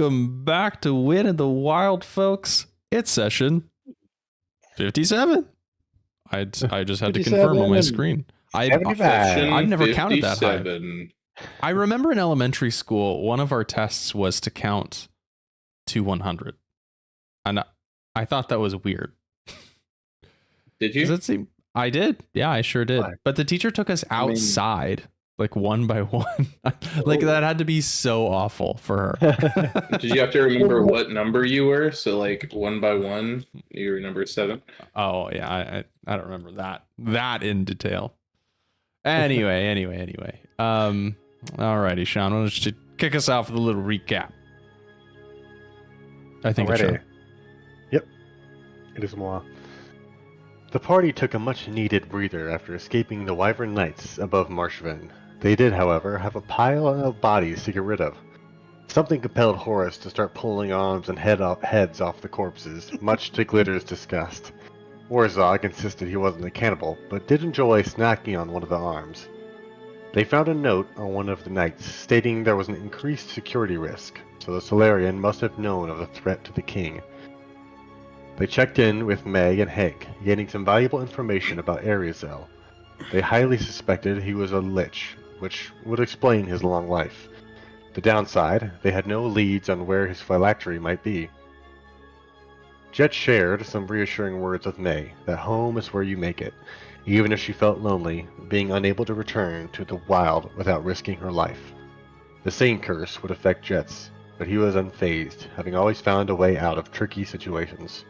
Welcome back to Win in the Wild, folks. It's session 57. I just had to confirm on my screen. I've never counted that high. I remember in elementary school, one of our tests was to count to 100. And I thought that was weird. Did you? Does it seem? I did. Yeah, I sure did. Why? But the teacher took us outside, like one by one. Like that had to be so awful for her. Did you have to remember what number you were? So like one by one, you were number 7. Oh yeah, I don't remember that in detail. Anyway. Alrighty, Sean, why don't you kick us off with a little recap? I think it's Sean. Yep, it is moi. The party took a much-needed breather after escaping the Wyvern Knights above Marshven. They did, however, have a pile of bodies to get rid of. Something compelled Horace to start pulling arms and heads off the corpses, much to Glitter's disgust. Warzog insisted he wasn't a cannibal, but did enjoy snacking on one of the arms. They found a note on one of the knights stating there was an increased security risk, so the Solarian must have known of the threat to the king. They checked in with Meg and Hank, gaining some valuable information about Ariazel. They highly suspected he was a lich, which would explain his long life. The downside, they had no leads on where his phylactery might be. Jeatz shared some reassuring words with May, that home is where you make it, even if she felt lonely, being unable to return to the wild without risking her life. The same curse would affect Jeatz, but he was unfazed, having always found a way out of tricky situations.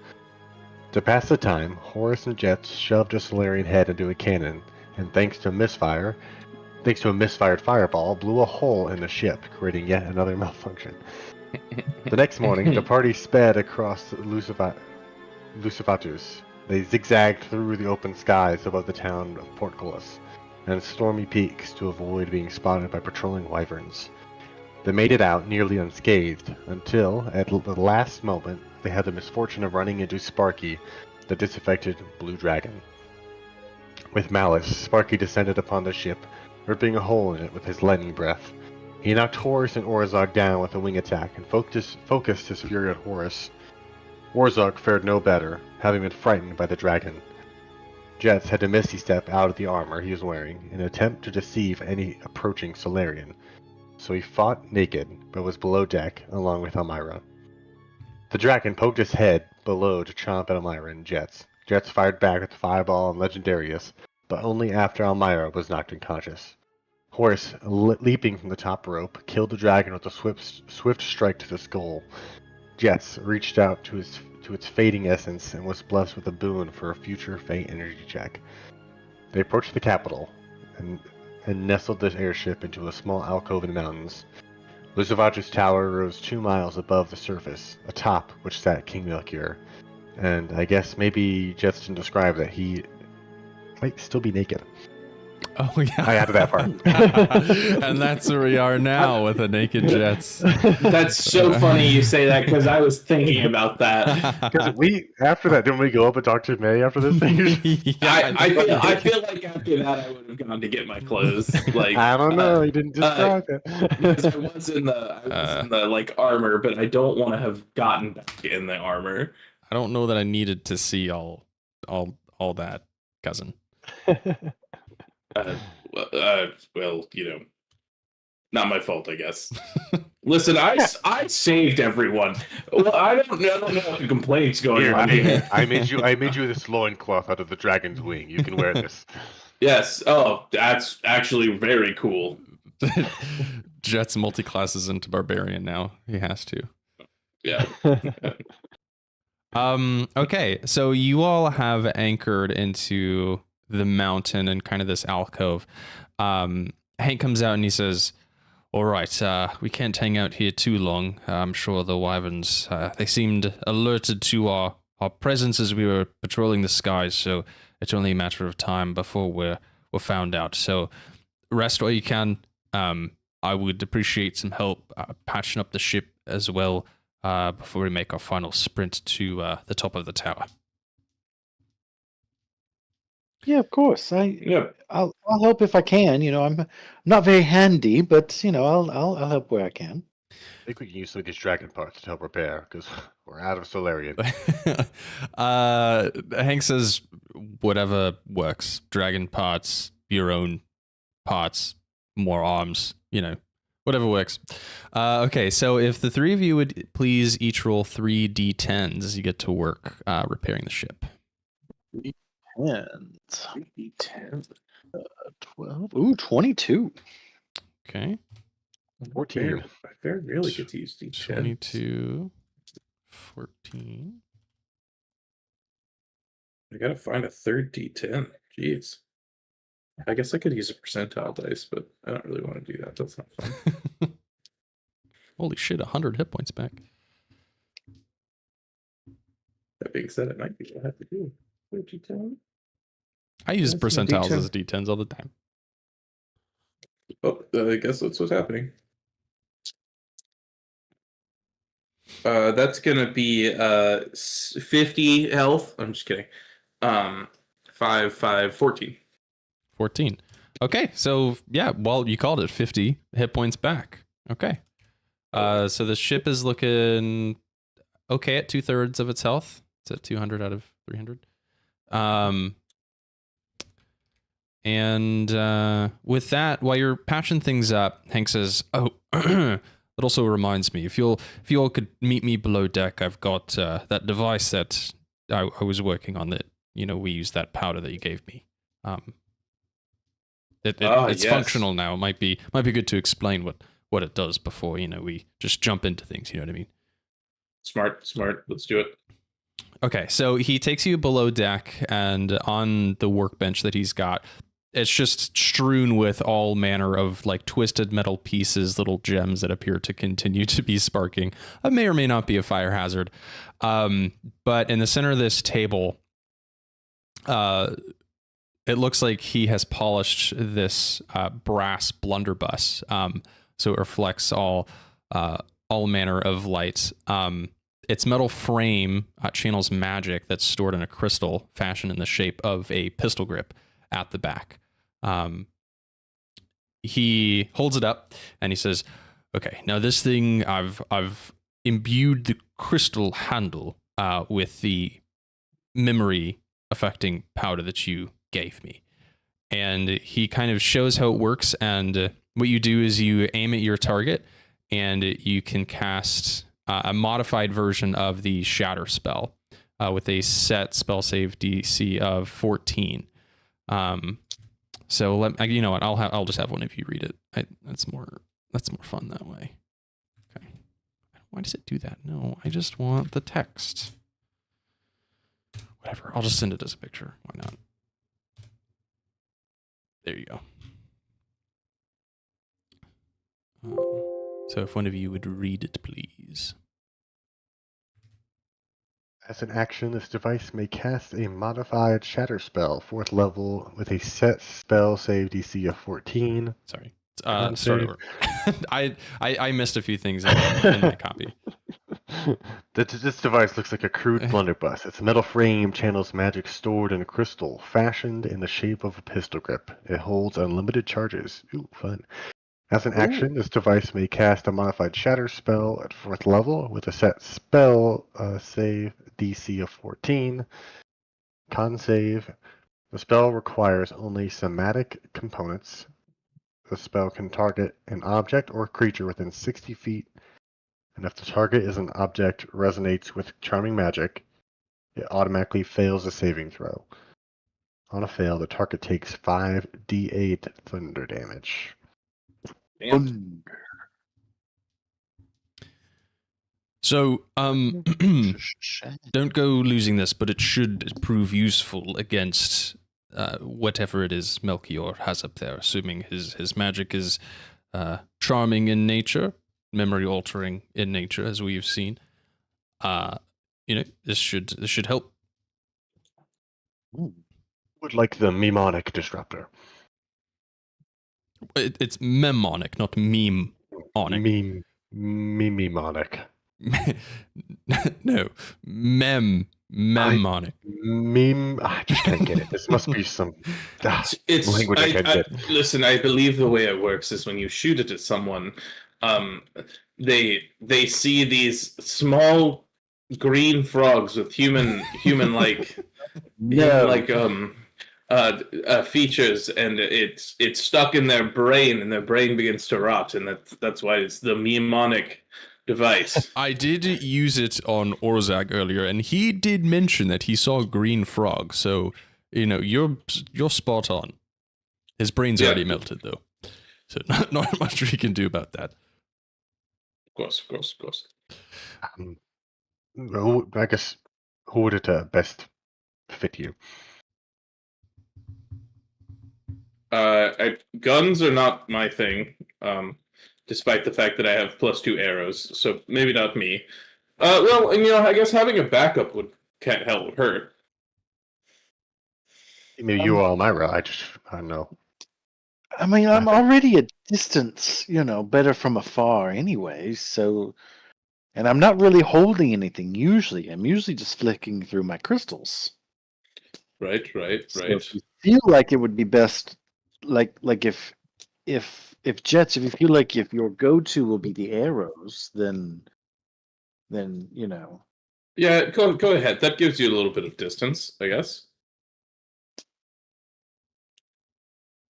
To pass the time, Horace and Jeatz shoved a Solarian head into a cannon, and thanks to a misfired fireball, blew a hole in the ship, creating yet another malfunction. The next morning, the party sped across Lucifatus. They zigzagged through the open skies above the town of Portcullis and stormy peaks to avoid being spotted by patrolling wyverns. They made it out nearly unscathed, until, at the last moment, they had the misfortune of running into Sparky, the disaffected blue dragon. With malice, Sparky descended upon the ship, ripping a hole in it with his lightning breath. He knocked Horace and Orzog down with a wing attack and focused his fury at Horace. Orzog fared no better, having been frightened by the dragon. Jeatz had to misty step out of the armor he was wearing in an attempt to deceive any approaching Solarian, so he fought naked, but was below deck along with Almyre. The dragon poked his head below to chomp at Almyre and Jeatz. Jeatz fired back with Fireball and Legendarius, but only after Almyre was knocked unconscious. Horace, leaping from the top rope, killed the dragon with a swift strike to the skull. Jeatz reached out to its fading essence and was blessed with a boon for a future Fey energy check. They approached the capital and nestled the airship into a small alcove in the mountains. Lucivatu's tower rose 2 miles above the surface, atop which sat King Melchior. And I guess maybe Jeatz didn't describe that he might still be naked. Oh yeah, I added that part. And that's where we are now with a naked Jeatz. That's so funny you say that, because I was thinking about that. Because after that, didn't we go up and talk to May after this thing? Yeah, I feel like after that I would have gone to get my clothes. Like I don't know, he didn't describe it. Because I was in the like armor, but I don't want to have gotten back in the armor. I don't know that I needed to see all that, cousin. Well, not my fault, I guess. Listen, I saved everyone. Well, I don't know what the complaints going on here. I made you this loincloth out of the dragon's wing. You can wear this. Yes. Oh, that's actually very cool. Jeatz multi-classes into barbarian now. He has to. Yeah. Okay, so you all have anchored into the mountain and kind of this alcove. Hank comes out and he says, all right, we can't hang out here too long. I'm sure the wyverns, they seemed alerted to our presence as we were patrolling the skies, so it's only a matter of time before we're found out. So rest while you can. I would appreciate some help patching up the ship as well before we make our final sprint to the top of the tower. Yeah, of course. I'll help if I can. I'm not very handy, but I'll help where I can. I think we can use some of these dragon parts to help repair, because we're out of Solarian. Hank says, whatever works. Dragon parts, your own parts, more arms, whatever works. Okay, so if the three of you would please each roll 3 d10s as you get to work repairing the ship. 10. 12. Ooh, 22. Okay. 14. I very rarely get to use D10. 22. 14. I gotta find a third D10. Jeez. I guess I could use a percentile dice, but I don't really want to do that. That's not fun. Holy shit, 100 hit points back. That being said, it might be what I have to do. Third D10? I use That's my percentiles D10. as D10s all the time. Oh, I guess that's what's happening. That's gonna be 50 health. I'm just kidding. 14. 14. Okay, so yeah, well, you called it 50 hit points back. Okay. So the ship is looking okay at 2/3 of its health. It's at 200 out of 300. And with that, while you're patching things up, Hank says, "Oh, it also reminds me, if you all could meet me below deck, I've got that device that I was working on that, we used that powder that you gave me. It's yes. functional now. It might be good to explain what it does before, we just jump into things, you know what I mean?" Smart. Let's do it. Okay, so he takes you below deck, and on the workbench that he's got, it's just strewn with all manner of like twisted metal pieces, little gems that appear to continue to be sparking. It may or may not be a fire hazard. But in the center of this table, it looks like he has polished this brass blunderbuss. So it reflects all manner of light. Its metal frame channels magic that's stored in a crystal fashioned in the shape of a pistol grip at the back. He holds it up and he says, "Okay, now this thing, I've imbued the crystal handle with the memory affecting powder that you gave me." And he kind of shows how it works. And what you do is you aim at your target and you can cast a modified version of the shatter spell with a set spell save DC of 14. So you know what? I'll just have one of you read it. That's more fun that way. Okay. Why does it do that? No, I just want the text. Whatever. I'll just send it as a picture. Why not? There you go. So if one of you would read it, please. As an action, this device may cast a modified shatter spell, 4th level, with a set spell save DC of 14. Sorry. Start over. I missed a few things in my copy. This device looks like a crude blunderbuss. Its metal frame channels magic stored in a crystal, fashioned in the shape of a pistol grip. It holds unlimited charges. Ooh, fun. As an action, this device may cast a modified shatter spell at 4th level with a set spell save DC of 14. Con save. The spell requires only somatic components. The spell can target an object or creature within 60 feet, and if the target is an object resonates with charming magic, it automatically fails a saving throw. On a fail, the target takes 5d8 thunder damage. Damn. So, don't go losing this, but it should prove useful against whatever it is Melchior has up there, assuming his magic is charming in nature, memory altering in nature, as we've seen. This should help. Would like the mnemonic disruptor. It's memonic, not meme-onic. Mnemonic. No, memonic. I just can't get it. This must be some language I can't get. Listen, I believe the way it works is when you shoot it at someone, they see these small green frogs with human like features, and it's stuck in their brain, and their brain begins to rot, and that's why it's the mnemonic device. I did use it on Orzag earlier, and he did mention that he saw a green frog. So you're spot on. His brain's already melted though, so not much we can do about that. Of course. I guess who would it best fit you? Guns are not my thing, despite the fact that I have +2 arrows, so maybe not me. Well, and I guess having a backup can't help hurt. Maybe you or Almyre. I don't know. I mean, I'm already a distance, better from afar anyway, so... And I'm not really holding anything usually. I'm usually just flicking through my crystals. Right. So if you feel like it would be best, like if Jeatz, if you feel like if your go-to will be the arrows, then Yeah, go ahead. That gives you a little bit of distance, I guess.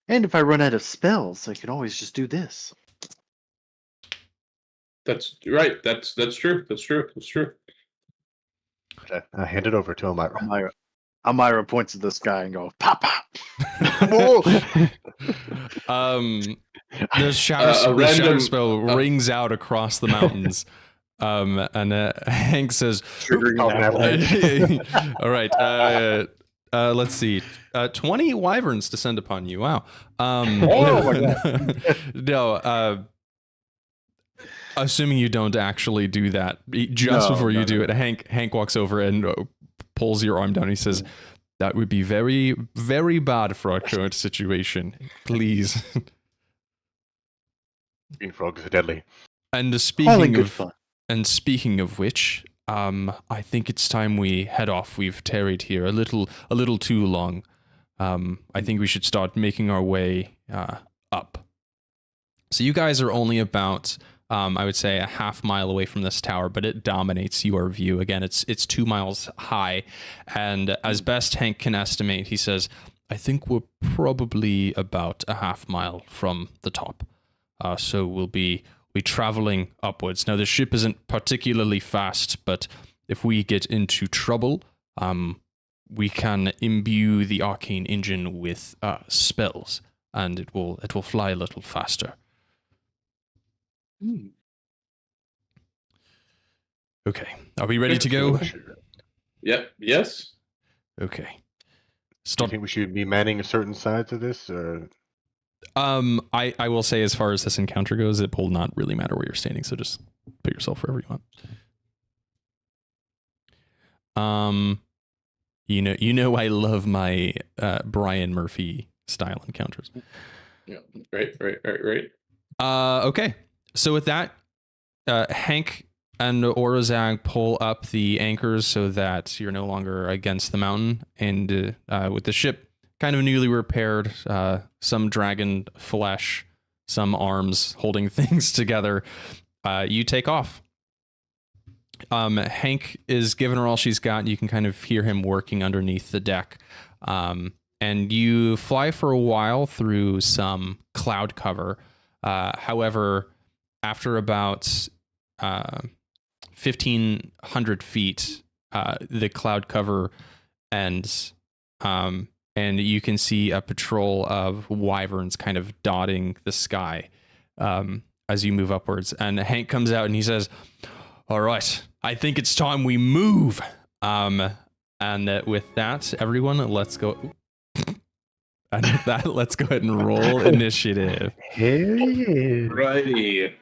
And if I run out of spells, I can always just do this. That's right. That's true. That's true. Okay, I hand it over to Almyre. Almyre points at the sky and goes, "Pop, pop!" The shadow spell rings out across the mountains. And Hank says, all right, let's see. 20 wyverns descend upon you. Wow. No, assuming you don't actually do that, just before you do it, Hank walks over and pulls your arm down. He says, that would be very, very bad for our current situation. Please. Green frogs are deadly. And speaking of which, I think it's time we head off. We've tarried here a little too long. I think we should start making our way up. So you guys are only about, I would say, a half mile away from this tower, but it dominates your view. Again, it's 2 miles high, and as best Hank can estimate, he says, I think we're probably about a half mile from the top. So we'll be traveling upwards. Now, the ship isn't particularly fast, but if we get into trouble, we can imbue the arcane engine with spells, and it will fly a little faster. Okay, are we ready to go? Yep. Yes. Okay. Do you think we should be manning certain sides of this, or? I will say, as far as this encounter goes, it will not really matter where you're standing, so just put yourself wherever you want. You know I love my Brian Murphy style encounters. Yeah. Right. Okay. So with that, Hank and Orzag pull up the anchors so that you're no longer against the mountain, and with the ship kind of newly repaired, some dragon flesh, some arms holding things together, you take off. Hank is giving her all she's got. You can kind of hear him working underneath the deck. And you fly for a while through some cloud cover. However, after about 1,500 feet, the cloud cover ends, and you can see a patrol of wyverns kind of dotting the sky as you move upwards. And Hank comes out and he says, all right, I think it's time we move. And with that, everyone, let's go. And with that, let's go ahead and roll initiative. Hey. Righty.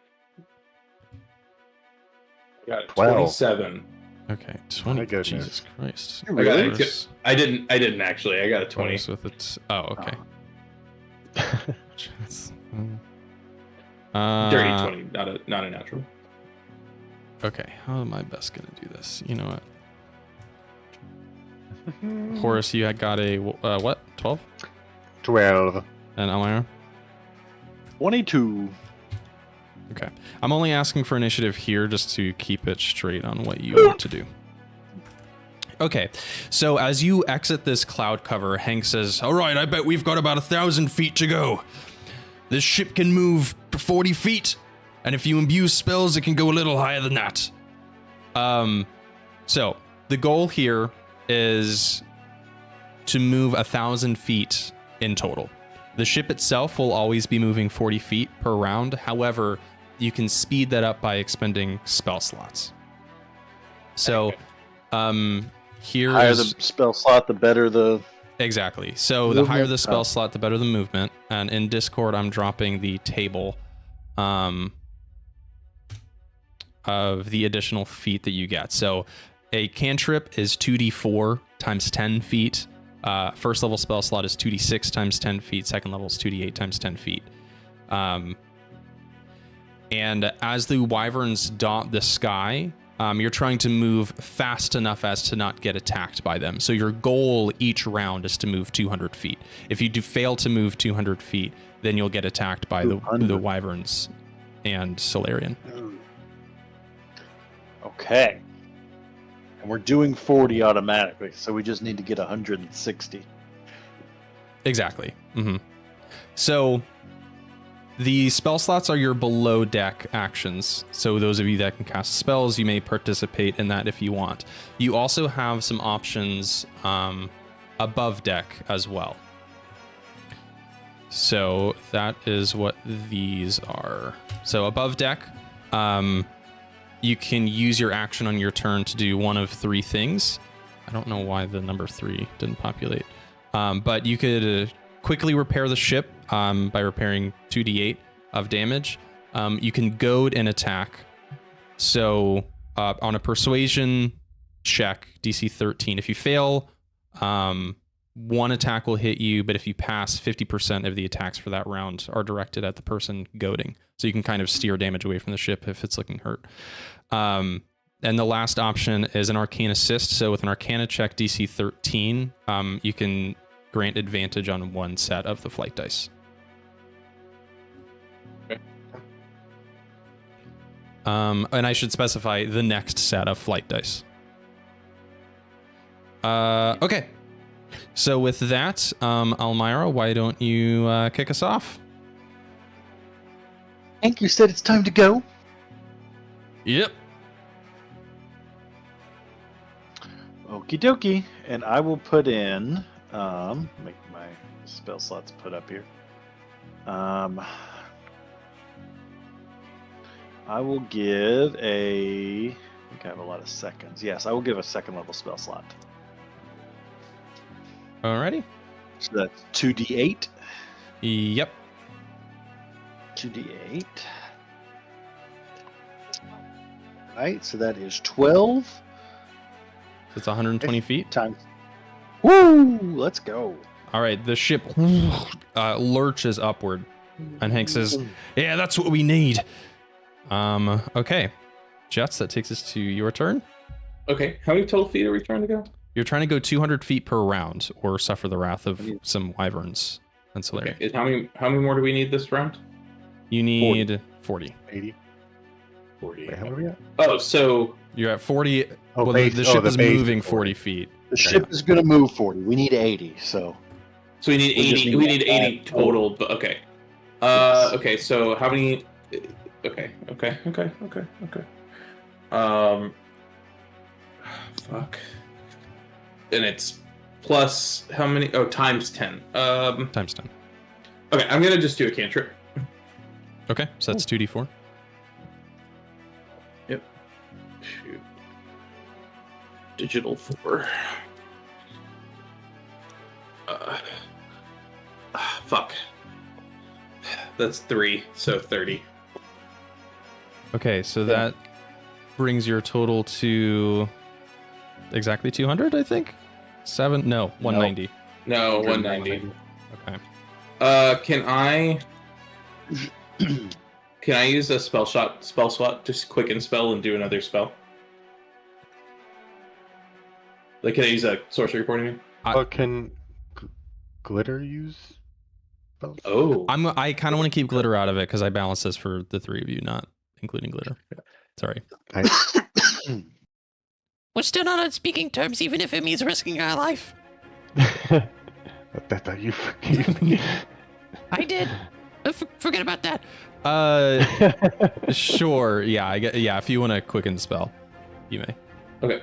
Got 12. 27. Okay, 20. goodness. Jesus Christ. I got it. I didn't actually. I got a 20. With it. Oh, okay. Dirty 20, not a natural. Okay, how am I best gonna do this? You know what? Horace, you had got a what? 12? 12. And Almyre? 22. Okay. I'm only asking for initiative here just to keep it straight on what you want to do. Okay, so as you exit this cloud cover, Hank says, all right, I bet we've got about 1,000 feet to go. This ship can move 40 feet, and if you imbue spells, it can go a little higher than that. So the goal here is to move 1,000 feet in total. The ship itself will always be moving 40 feet per round. However, you can speed that up by expending spell slots. So, here higher is... the spell slot, the better the... Exactly. So movement. the higher the spell slot, the better the movement. And in Discord, I'm dropping the table of the additional feet that you get. So a cantrip is 2d4 times 10 feet. First level spell slot is 2d6 times 10 feet. Second level is 2d8 times 10 feet. And as the wyverns dot the sky, you're trying to move fast enough as to not get attacked by them. So your goal each round is to move 200 feet. If you do fail to move 200 feet, then you'll get attacked by the wyverns and Solarian. Okay. And we're doing 40 automatically, so we just need to get 160. Exactly. Mm-hmm. So the spell slots are your below deck actions. So those of you that can cast spells, you may participate in that if you want. You also have some options above deck as well. So that is what these are. So above deck, you can use your action on your turn to do one of three things. I don't know why the number 3 didn't populate. But you could quickly repair the ship by repairing 2d8 of damage. You can goad an attack. So on a persuasion check, DC 13, if you fail, one attack will hit you, but if you pass, 50% of the attacks for that round are directed at the person goading. So you can kind of steer damage away from the ship if it's looking hurt. And the last option is an arcane assist. So with an arcana check, DC 13, you can grant advantage on one set of the flight dice. Okay. And I should specify the next set of flight dice. Okay. So with that, Almyre, why don't you kick us off? Hank, you said it's time to go. Yep. Okie dokie. And I will put in, make my spell slots put up here. I will give I think I have a lot of seconds. Yes, I will give a second level spell slot. Alrighty. So that's 2d8. Yep. 2d8. Right, so that is 12. It's 120 feet. Times. Woo! Let's go. All right, the ship lurches upward, and Hank says, "Yeah, that's what we need." Okay, Jeatz, that takes us to your turn. Okay, how many total feet are we trying to go? You're trying to go 200 feet per round, or suffer the wrath of some wyverns and Solarian. Okay, how many more do we need this round? You need 40. 80. 40. Wait, how are we at? Oh, so You're at 40. Oh, well, base- the ship the is base moving is 40 feet. The ship is going to move 40. We need 80, so. we need We just 80. need We need that 80 total. But okay. Yes. Okay. So how many? Okay. Fuck. And it's plus how many? Oh, times 10. Times 10. Okay, I'm gonna just do a cantrip. Okay, so that's 2d4. Yep. Shoot. Digital 4. Fuck. That's 3, so 30. Okay, so that brings your total to exactly 200, I think? 190. No, 190. Okay. Can I use a spell slot, just quicken spell and do another spell? Like, can I use a sorcery point? What can glitter use? spells. Oh. I kind of want to keep glitter out of it because I balance this for the three of you, not including glitter. Sorry. We're still not on speaking terms, even if it means risking our life. That's how you forgive me. I did. Forget about that. Sure. Yeah. If you want to quicken the spell, you may. Okay.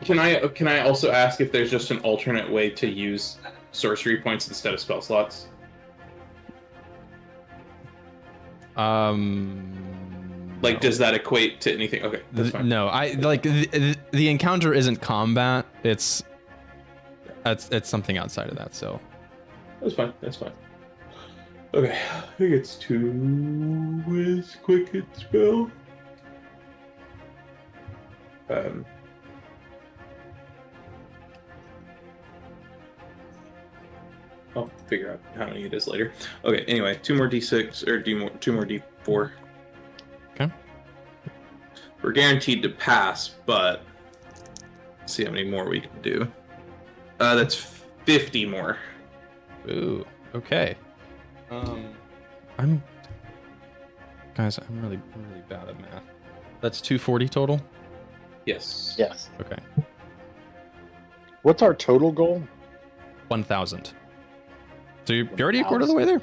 Can I also ask if there's just an alternate way to use sorcery points instead of spell slots? Like, does that equate to anything? Okay, that's fine. No, I like the encounter isn't combat. It's something outside of that. So That's fine. That's fine. Okay, I think it's 2 with quicken spell. I'll figure out how many it is later. Okay, anyway, 2 more d6 or 2 more d4. Okay. We're guaranteed to pass, but let's see how many more we can do. That's 50 more. ooh, okay. I'm really bad at math. That's 240 total. Yes. Yes. Okay. What's our total goal? 1,000. So you're already a quarter of the way there.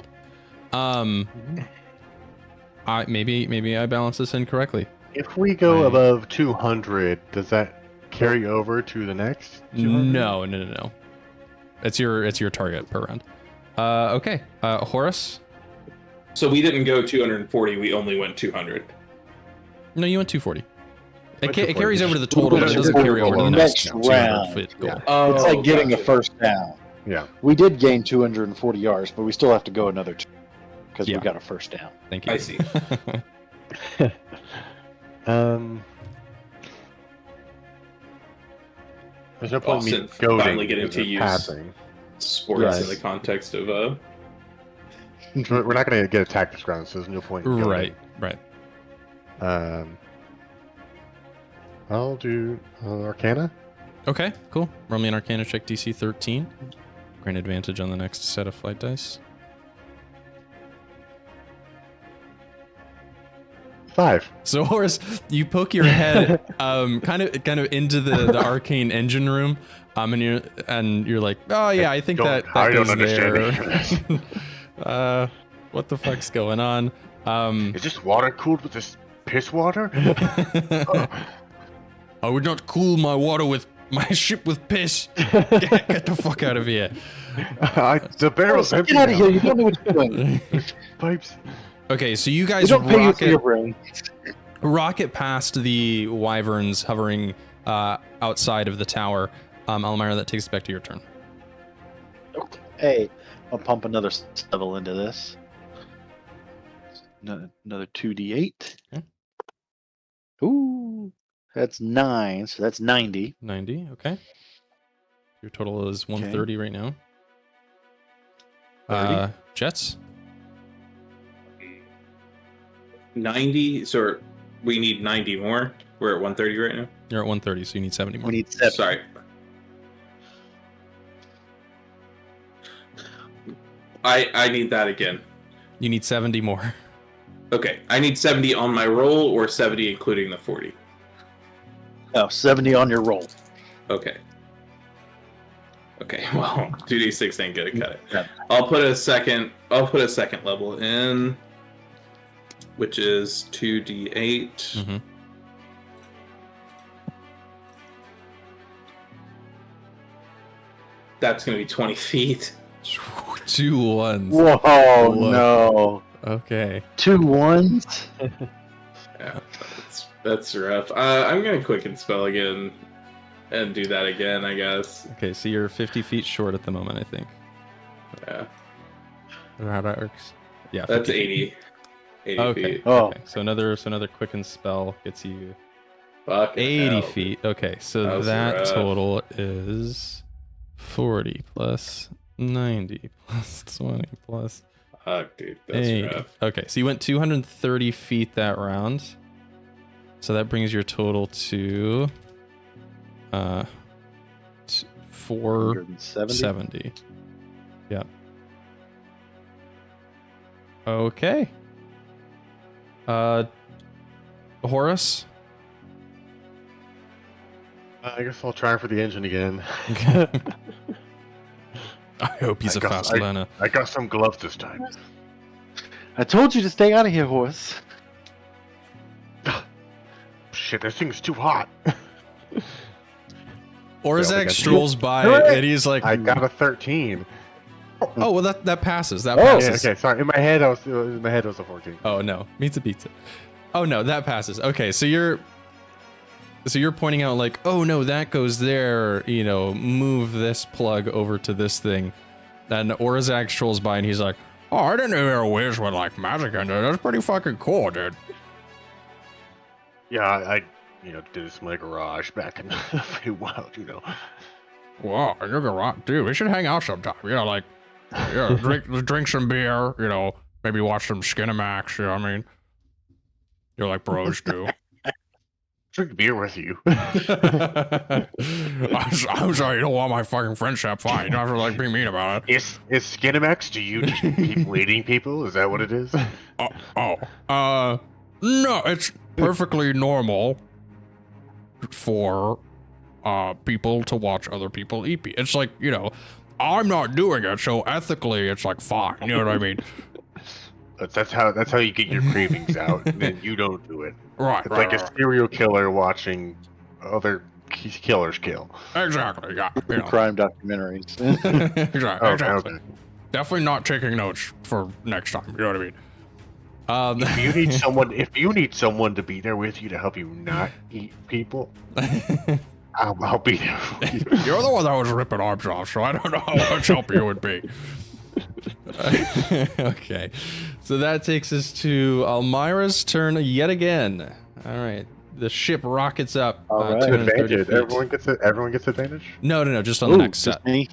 Maybe I balance this incorrectly. If we go Right. above 200, does that carry over to the next? 200? No. It's your target per round. Okay. Horace. So we didn't go 240. We only went 200. No, you went 240. Went It 240. carries over to the total, but it doesn't carry over to the next 200 foot goal. Oh, It's like getting a gotcha. first down. Yeah. We did gain 240 yards, but we still have to go another 2 because Yeah. we got a first down. Thank you. I see. There's no point in me Austin goading finally getting because to of use- passing. Sports Yes. in the context of We're not going to get attacked this round, so there's no point in goading. Right. I'll do Arcana. Okay, cool. Roll me an Arcana check, DC 13. Grant advantage on the next set of flight dice. 5. So Horace, you poke your head kind of into the arcane engine room, and you're like, oh yeah, I think that I goes don't there. understand. What the fuck's going on? Is this water cooled with this piss water? I would not cool my ship with piss. Get the fuck out of here. The barrel's empty Get out of now. here! You don't know what you're doing. Pipes. Okay, so you We guys don't pay you for your brain. rocket past the wyverns hovering outside of the tower. Almyre, that takes us back to your turn. Hey, I'll pump another level into this. Another 2d8. Okay. Ooh, that's 9, so that's 90. 90, okay. Your total is 130 right now. 30. Jeatz? 90. So we need 90 more. We're at 130 right now. You're at 130, so you need 70 more. We need 7. Sorry. I need that again. You need 70 more. Okay, I need 70 on my roll or 70 including the 40. No, 70 on your roll. Okay. Okay, well, 2d6 ain't gonna cut it. Yeah. I'll put a second level in, which is 2d8. Mm-hmm. That's gonna be 20 feet. 2 ones. Whoa, Whoa. no. Okay. 2 1s? Yeah, that's rough. I'm gonna quicken spell again and do that again, I guess. Okay, so you're 50 feet short at the moment, I think. Yeah, Is that how that works? Yeah. that's 50 80. 80 Okay. feet. Oh, Okay. So another quicken spell gets you Fucking 80 hell. feet. Okay, so That was that rough. total is 40 plus 90 plus 20 plus Fuck, dude, that's 80. rough. Okay, so you went 230 feet that round. So that brings your total to 470. 170. Yeah. Okay. Horace? I guess I'll try for the engine again. I hope he's a fast learner. I got some gloves this time. I told you to stay out of here, Horace. Shit, this thing's too hot. Orzak strolls by and he's like, I got a 13. oh, well, that passes. That Yeah, passes. okay, sorry. In my head, it was a 14. Oh, no. Pizza. Oh, no, that passes. Okay, so you're pointing out like, oh, no, that goes there. You know, move this plug over to this thing. Then Orzak strolls by and he's like, oh, I didn't know there were ways with like magic in there. That's pretty fucking cool, dude. Yeah, I did this in my garage back in Feywild, Wow, your garage, dude. We should hang out sometime. Like, drink some beer. Maybe watch some Skinamax. You know what I mean? You're like bros do. Drink beer with you. I'm sorry, you don't want my fucking friendship. Fine, you don't have to like be mean about it. Is Skinamax? Do you just keep bleeding people? Is that what it is? No, it's perfectly normal for people to watch other people eat. It's like, I'm not doing it, so ethically it's like fine. You know what I mean? That's how you get your cravings out, and then you don't do it. Right. It's like a serial killer watching other killers kill. Exactly. Yeah. Crime documentaries. Exactly. Okay. Definitely not taking notes for next time. You know what I mean? If you need someone to be there with you to help you not eat people, I'll be there for you. You're the one that was ripping arms off, so I don't know how much help you would be. Okay, so that takes us to Almyra's turn yet again. All right, the ship rockets up. All right. 230 Advantage. feet. Everyone gets advantage. No, just on the next set. Me?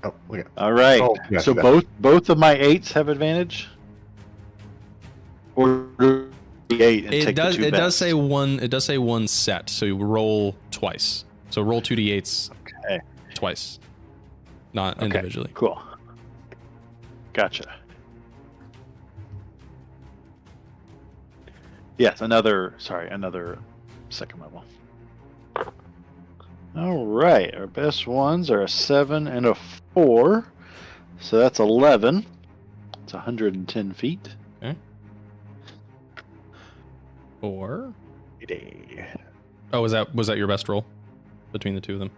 Oh, okay. All right. Oh, yeah, so that. both of my 8s have advantage. Or do the 8 and take the 2 It does best? say one. It does say one set, so you roll twice. So roll 2d8s Okay. twice, not Okay, individually. Cool. Gotcha. Yes, another second level. All right, our best ones are a 7 and a 4, so that's 11. It's 110 feet. Okay. 4. Oh, was that your best roll between the two of them?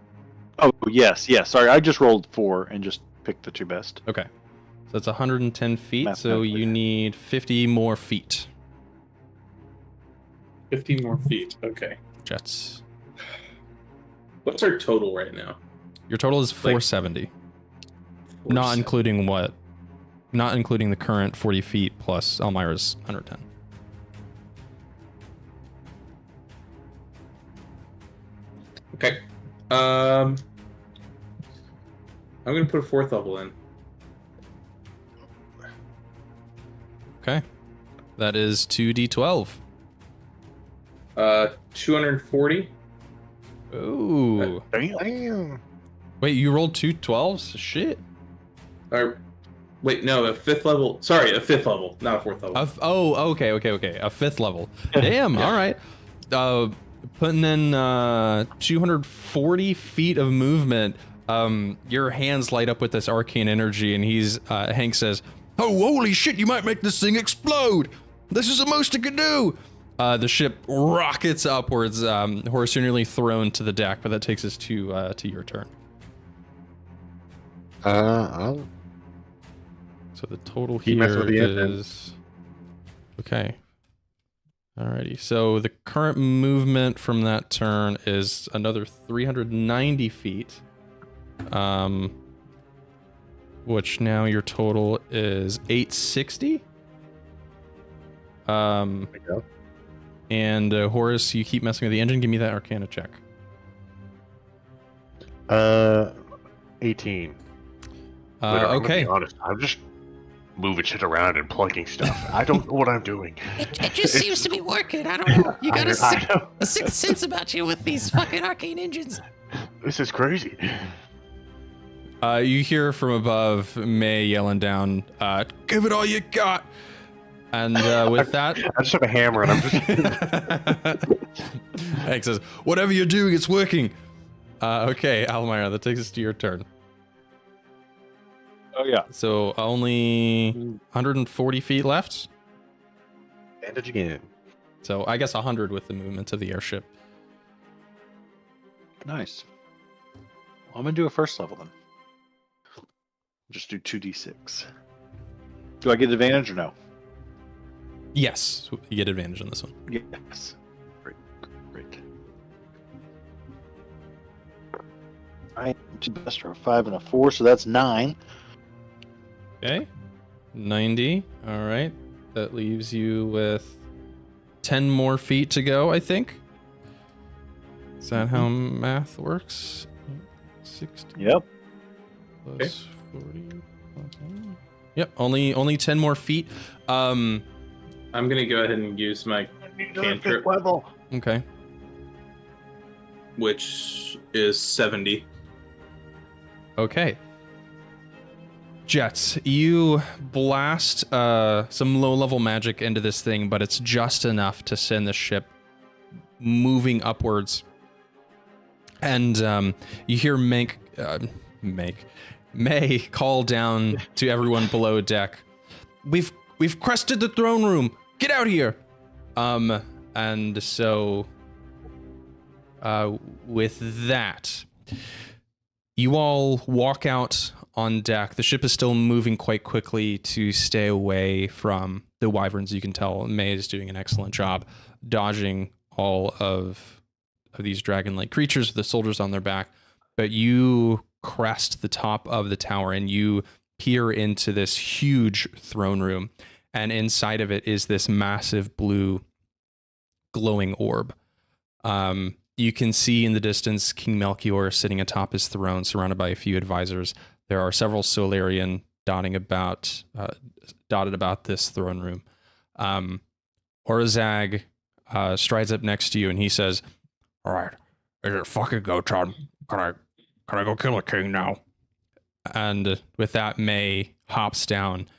Oh yes. Sorry, I just rolled 4 and just picked the 2 best. Okay. So that's 110 feet, so Mathematically. you need 50 more feet. 50 more feet. Okay. Jeatz. What's our total right now? Your total is 470. Not including what? Not including the current 40 feet plus Almyra's 110. Okay. I'm gonna put a 4th level in. Okay. That is 2d12. 240. Ooh. Damn. Wait, you rolled 2 12s? Shit. Or wait, no, a 5th level. Sorry, a 5th level, not a 4th level. Okay. A 5th level. Damn, Yeah. all right. Putting in 240 feet of movement. Your hands light up with this arcane energy, and Hank says, "Oh, holy shit, you might make this thing explode! This is the most it can do!" The ship rockets upwards. Horace, you're nearly thrown to the deck, but that takes us to your turn. I'll So the total Keep messing here with the engine. is... Okay. Alrighty, so the current movement from that turn is another 390 feet. Which now your total is 860. There you go. And Horace, you keep messing with the engine. Give me that Arcana check. 18. But I'm gonna Okay. be honest, I'm just moving shit around and plugging stuff. I don't know what I'm doing. It just seems to be working. I don't know. You got I know. a sixth sense about you with these fucking arcane engines. This is crazy. You hear from above May yelling down, "Give it all you got! And with that, I just have a hammer and I'm just. Hank says, "Whatever you're doing, it's working." Okay, Almyre, that takes us to your turn. Oh yeah. So only 140 feet left. Bandage again. So I guess 100 with the movement of the airship. Nice. Well, I'm gonna do a first level then. Just do 2d6. Do I get advantage or no? Yes, you get advantage on this one. Yes. Great. Alright, 2 best are a 5 and a 4, so that's 9. Okay, 90. All right, that leaves you with 10 more feet to go, I think. Is that how math works? 60 Yep. plus 40. Okay. Yep, only 10 more feet. I'm gonna go ahead and use my cantrip, level. Okay. which is 70. Okay. Jeatz, you blast some low-level magic into this thing, but it's just enough to send the ship moving upwards. And you hear May call down to everyone below deck. We've crested the throne room. Get out here. And so with that, you all walk out on deck. The ship is still moving quite quickly to stay away from the wyverns. You can tell May is doing an excellent job dodging all of these dragon-like creatures with the soldiers on their back. But you crest the top of the tower and you peer into this huge throne room. And inside of it is this massive blue glowing orb. You can see in the distance King Melchior sitting atop his throne, surrounded by a few advisors. There are several Solarian dotted about this throne room. Orazag strides up next to you and he says, "All right, is it fucking go time? Can I go kill a king now?" And with that, May hops down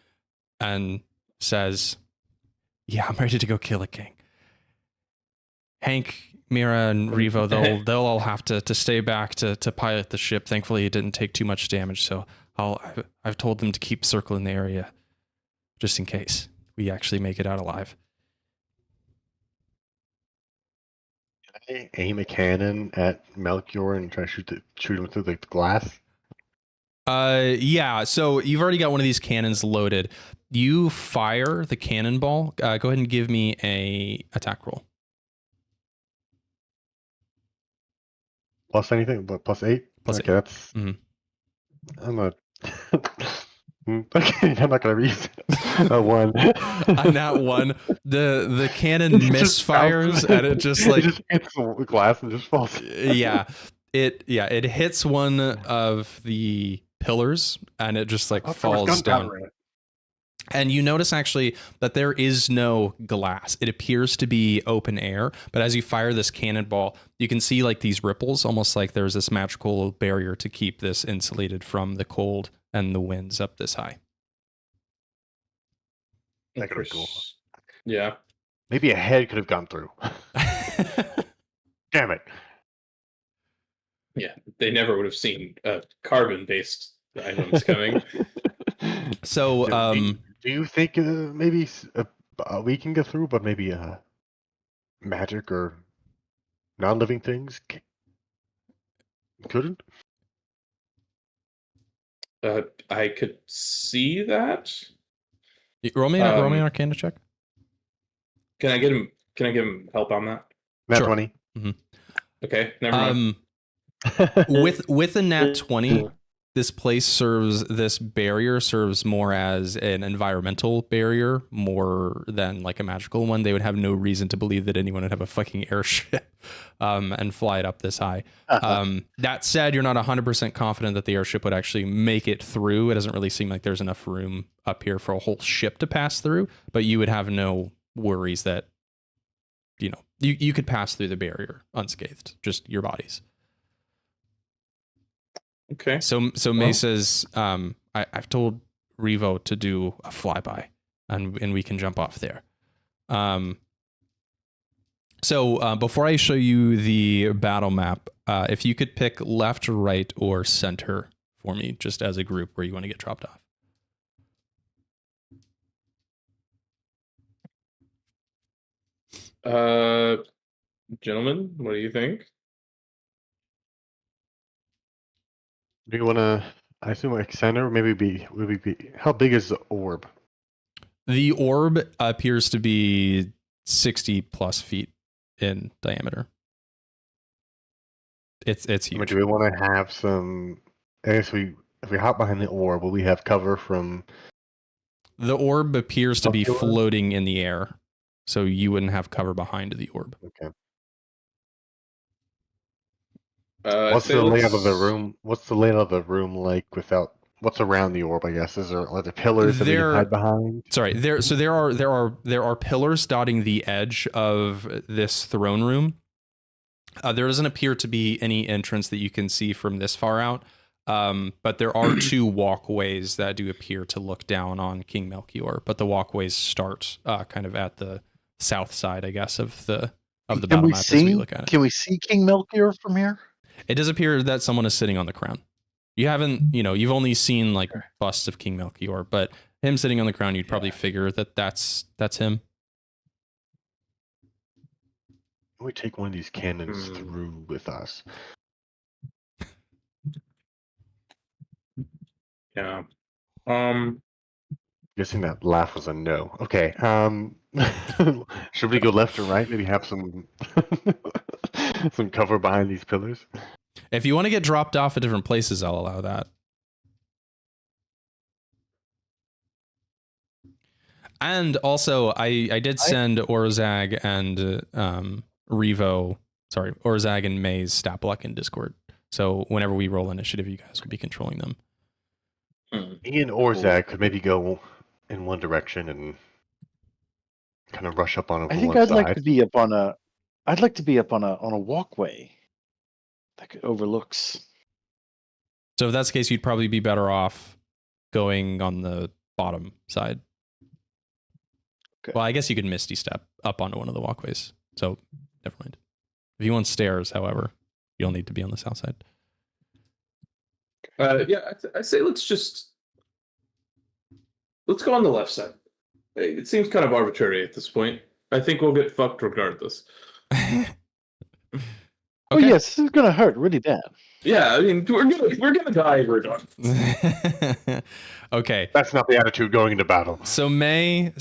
and says, "Yeah, I'm ready to go kill a king." Hank, Mira, and Revo, they'll all have to stay back to pilot the ship. Thankfully, it didn't take too much damage, so I've told them to keep circling the area just in case we actually make it out alive. Can I aim a cannon at Melchior and try to shoot him through the glass? Yeah, so you've already got one of these cannons loaded. You fire the cannonball. Go ahead and give me a attack roll. Plus anything? But plus 8? Plus okay, 8. That's. Mhm. I'm a. Okay, I'm not gonna read a 1. On that one, the cannon It just misfires bounces. and it just like it just hits the glass and just falls. it hits one of the pillars and it just like falls down. And you notice actually that there is no glass. It appears to be open air, but as you fire this cannonball, you can see like these ripples, almost like there's this magical barrier to keep this insulated from the cold and the winds up this high. That could be cool. Yeah. Maybe a head could have gone through. Damn it. Yeah, they never would have seen carbon-based items coming. So, do you think maybe we can get through, but maybe magic or non-living things couldn't? I could see that. roll me an Arcana check. Can I get him? Can I give him help on that? Nat Sure. 20. Okay, never mind. With a nat 20, this barrier serves more as an environmental barrier more than like a magical one. They would have no reason to believe that anyone would have a fucking airship and fly it up this high. That said, you're not 100% confident that the airship would actually make it through. It doesn't really seem like there's enough room up here for a whole ship to pass through, but you would have no worries that, you could pass through the barrier unscathed, just your bodies. Okay. So May says, I've told Revo to do a flyby. and we can jump off there. So before I show you the battle map, if you could pick left, right, or center for me, just as a group where you want to get dropped off. Gentlemen, what do you think? Do you want to? I assume like center. Maybe be. How big is the orb? The orb appears to be 60 plus feet in diameter. It's I huge. mean, do we want to have some? I guess if we hop behind the orb, will we have cover from? The orb appears to be Ocular? floating in the air, so you wouldn't have cover behind the orb. Okay. What's the layout of the room? What's the layout of the room like without? What's around the orb? I guess is there the pillars that we can hide behind? Sorry, there are pillars dotting the edge of this throne room. There doesn't appear to be any entrance that you can see from this far out, but there are two walkways that do appear to look down on King Melchior. But the walkways start kind of at the south side, I guess, of the battle map as we look at it. Can we see King Melchior from here? It does appear that someone is sitting on the crown. You haven't, you've only seen like busts of King Melchior, but him sitting on the crown, you'd probably figure that that's him. Can we take one of these cannons through with us? Yeah. Guessing that laugh was a no. Okay. Should we go left or right? Maybe have some some cover behind these pillars. If you want to get dropped off at different places, I'll allow that. And also, I did send Orzag and Orzag and May's stat block in Discord. So whenever we roll initiative, you guys will be controlling them. Me and Orzag could maybe go in one direction and kind of rush up on. I think I'd like to be up on a. I'd like to be up on a walkway that overlooks. So if that's the case, you'd probably be better off going on the bottom side. Okay. Well, I guess you could Misty Step up onto one of the walkways. So never mind. If you want stairs, however, you'll need to be on the south side. Yeah, I say let's go on the left side. It seems kind of arbitrary at this point. I think we'll get fucked regardless. Okay. Oh yes, this is gonna hurt really bad. Yeah, I mean we're gonna die regardless. Okay. That's not the attitude going into battle. So May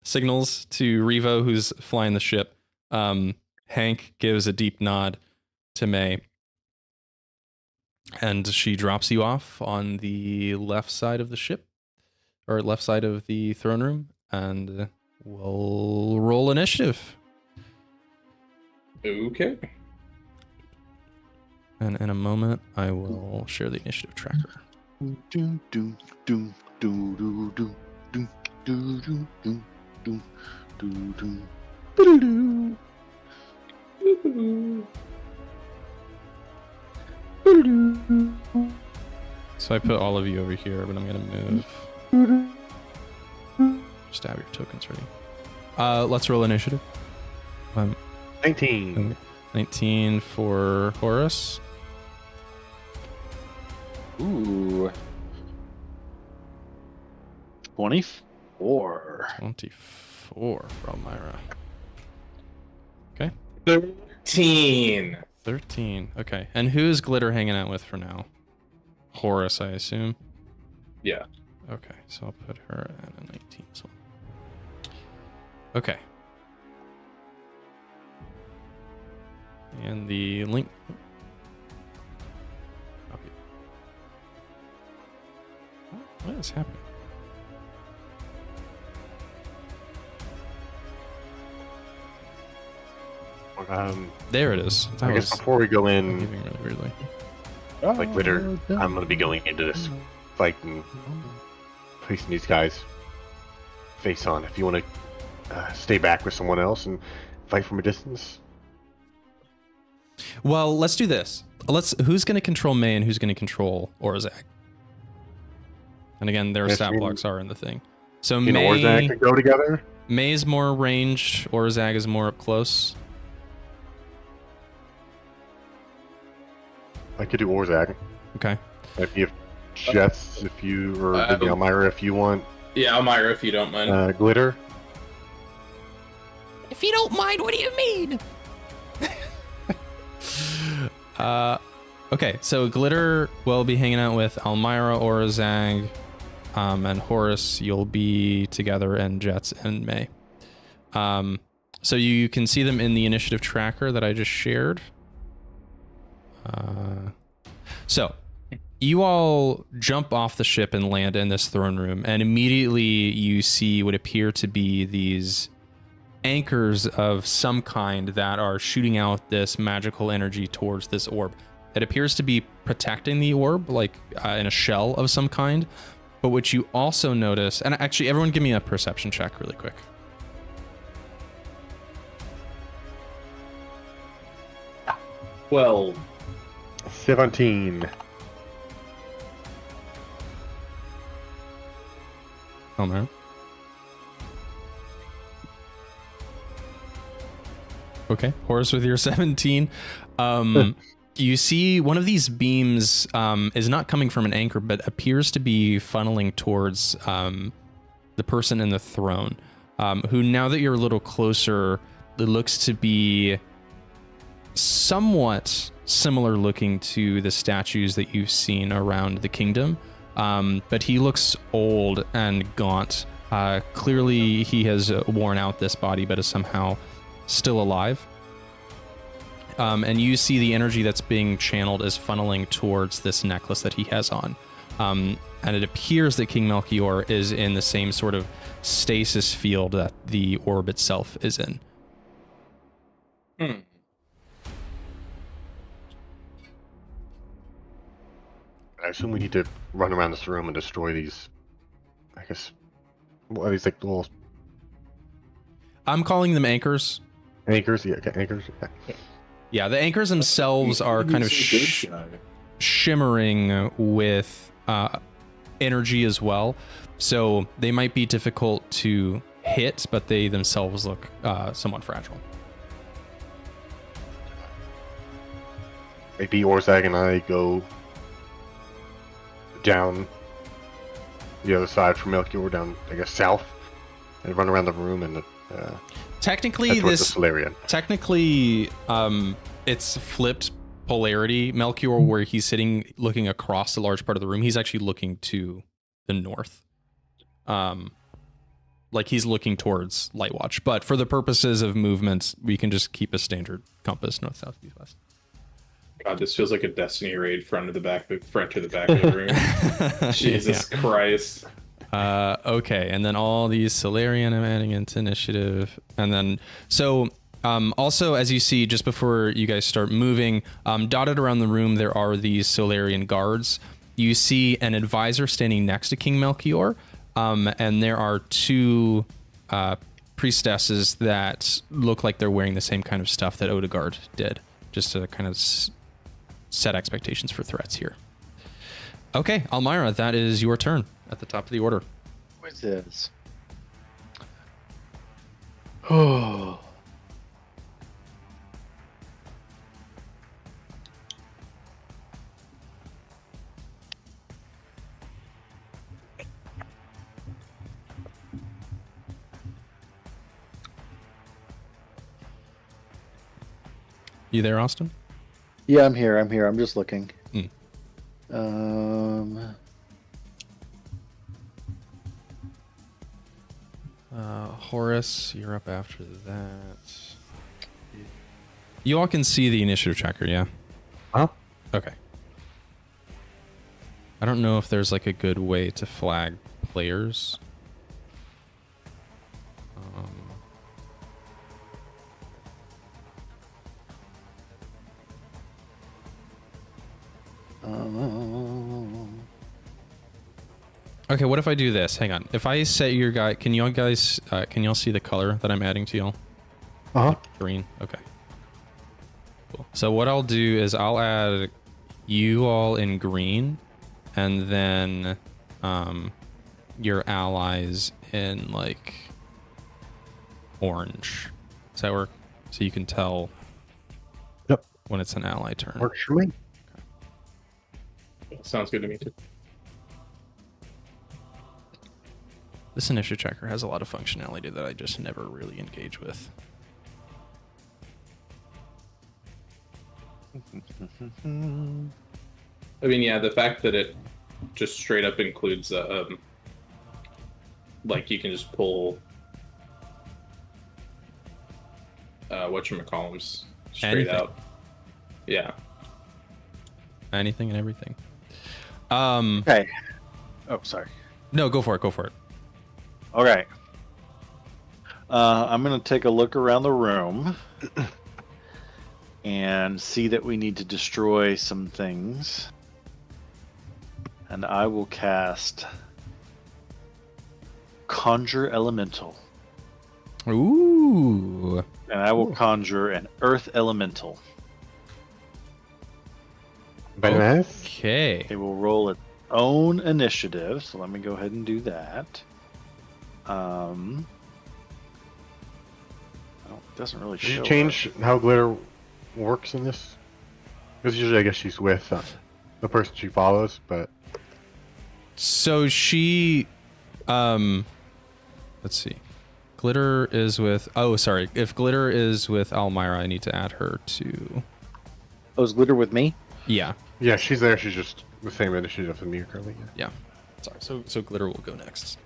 signals to Revo, who's flying the ship. Hank gives a deep nod to May. And she drops you off on the left side of the ship, or left side of the throne room, and we'll roll initiative. Okay. And in a moment, I will share the initiative tracker. So I put all of you over here, but I'm going to move. Just have your tokens ready. Let's roll initiative. 19. 19 for Horace. Ooh. 24. 24 for Almyre. Okay. 13. 13. Okay. And who's Glitter hanging out with for now? Horace, I assume. Yeah. Okay. So I'll put her at a 19 as well. Okay. And the link. Okay. What is happening? There it is. I guess before we go in, Behaving really weirdly. like Glitter, I'm going to be going into this fight and facing these guys face on. If you want to stay back with someone else and fight from a distance. Well, let's do this. Who's going to control May and who's going to control Orzag? And again, their stat blocks are in the thing. So You know, Orzag could go together. May's more ranged. Orzag is more up close. I could do Orzag. Okay. If you have Jeatz, if you, or maybe Almyre if you want. Yeah, Almyre if you don't mind. Glitter. If you don't mind, what do you mean? Okay, so Glitter will be hanging out with Almyre, Orzag, and Horace. You'll be together, and Jeatz and May. So you can see them in the initiative tracker that I just shared. So you all jump off the ship and land in this throne room, and immediately you see what appear to be these anchors of some kind that are shooting out this magical energy towards this orb. It appears to be protecting the orb, like in a shell of some kind. But what you also notice, and actually everyone give me a perception check really quick. Well, 17. Oh man. Okay, Horace with your 17. You see one of these beams is not coming from an anchor, but appears to be funneling towards the person in the throne, who, now that you're a little closer, it looks to be somewhat similar looking to the statues that you've seen around the kingdom. But he looks old and gaunt. Clearly he has worn out this body, but is somehow still alive. And you see the energy that's being channeled is funneling towards this necklace that he has on. And it appears that King Melchior is in the same sort of stasis field that the orb itself is in. I assume we need to run around this room and destroy these, I guess, what are these, like little I'm calling them anchors. anchors? Yeah, okay, anchors. Okay. Yeah, the anchors themselves are kind of shimmering with energy as well. So they might be difficult to hit, but they themselves look somewhat fragile. Maybe Orzag and I go down the other side from Melchior, down, I guess, south, and run around the room and technically the Solarian. Technically, it's flipped polarity. Melchior, where he's sitting looking across a large part of the room, he's actually looking to the north. Like he's looking towards Lightwatch. But for the purposes of movements, we can just keep a standard compass, north, south, east, west. God, this feels like a Destiny raid front to the back of the room. Jesus Christ. Okay, and then all these Solarian I'm adding into initiative. And then, so also, as you see, just before you guys start moving, dotted around the room, there are these Solarian guards. You see an advisor standing next to King Melchior, and there are two priestesses that look like they're wearing the same kind of stuff that Odegaard did, just to kind of set expectations for threats here. Okay, Almyre, that is your turn at the top of the order. What's this? Oh. You there, Austin? Yeah, I'm here. I'm just looking. Horace, you're up after that. You all can see the initiative tracker, yeah? Huh? Okay. I don't know if there's like a good way to flag players. Okay, what if I do this? Hang on. If I set your guy, can y'all guys, can y'all see the color that I'm adding to y'all? Green. Okay. Cool. So what I'll do is I'll add you all in green, and then your allies in like orange. Does that work? So you can tell when it's an ally turn. Works for me. Sounds good to me too. This initiative checker has a lot of functionality that I just never really engage with. I mean, yeah, the fact that it just straight up includes, like you can just pull, whatchamacallums straight Anything. out. Yeah. Anything and everything. Okay. Oh, sorry. No, go for it. Go for it. Okay. I'm going to take a look around the room and see that we need to destroy some things. And I will cast Conjure Elemental. Ooh. And I will conjure an Earth Elemental. Very nice. Okay. It will roll its own initiative, so let me go ahead and do that. Oh, it doesn't really Did show. you change how glitter works in this? Because usually I guess she's with the person she follows, but So she, let's see. Glitter is with, oh, sorry. If Glitter is with Almyre, I need to add her to, Oh, is glitter with me? yeah. yeah, she's there. She's just the same initiative as me currently. Yeah. Sorry. So Glitter will go next.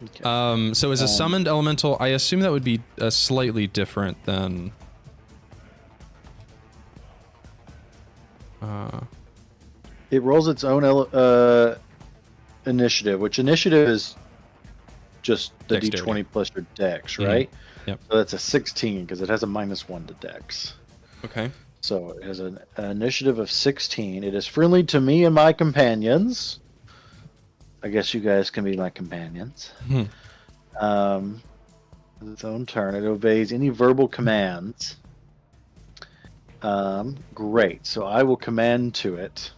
Okay. So as a summoned elemental, I assume that would be slightly different than. It rolls its own initiative, which initiative is just the Dexterity. d20 plus your dex, Mhm. right? Yep. So that's a 16 because it has a -1 to dex. Okay. So it has an initiative of 16. It is friendly to me and my companions. I guess you guys can be my companions. Hmm. Its own turn. It obeys any verbal commands. Great. So I will command to it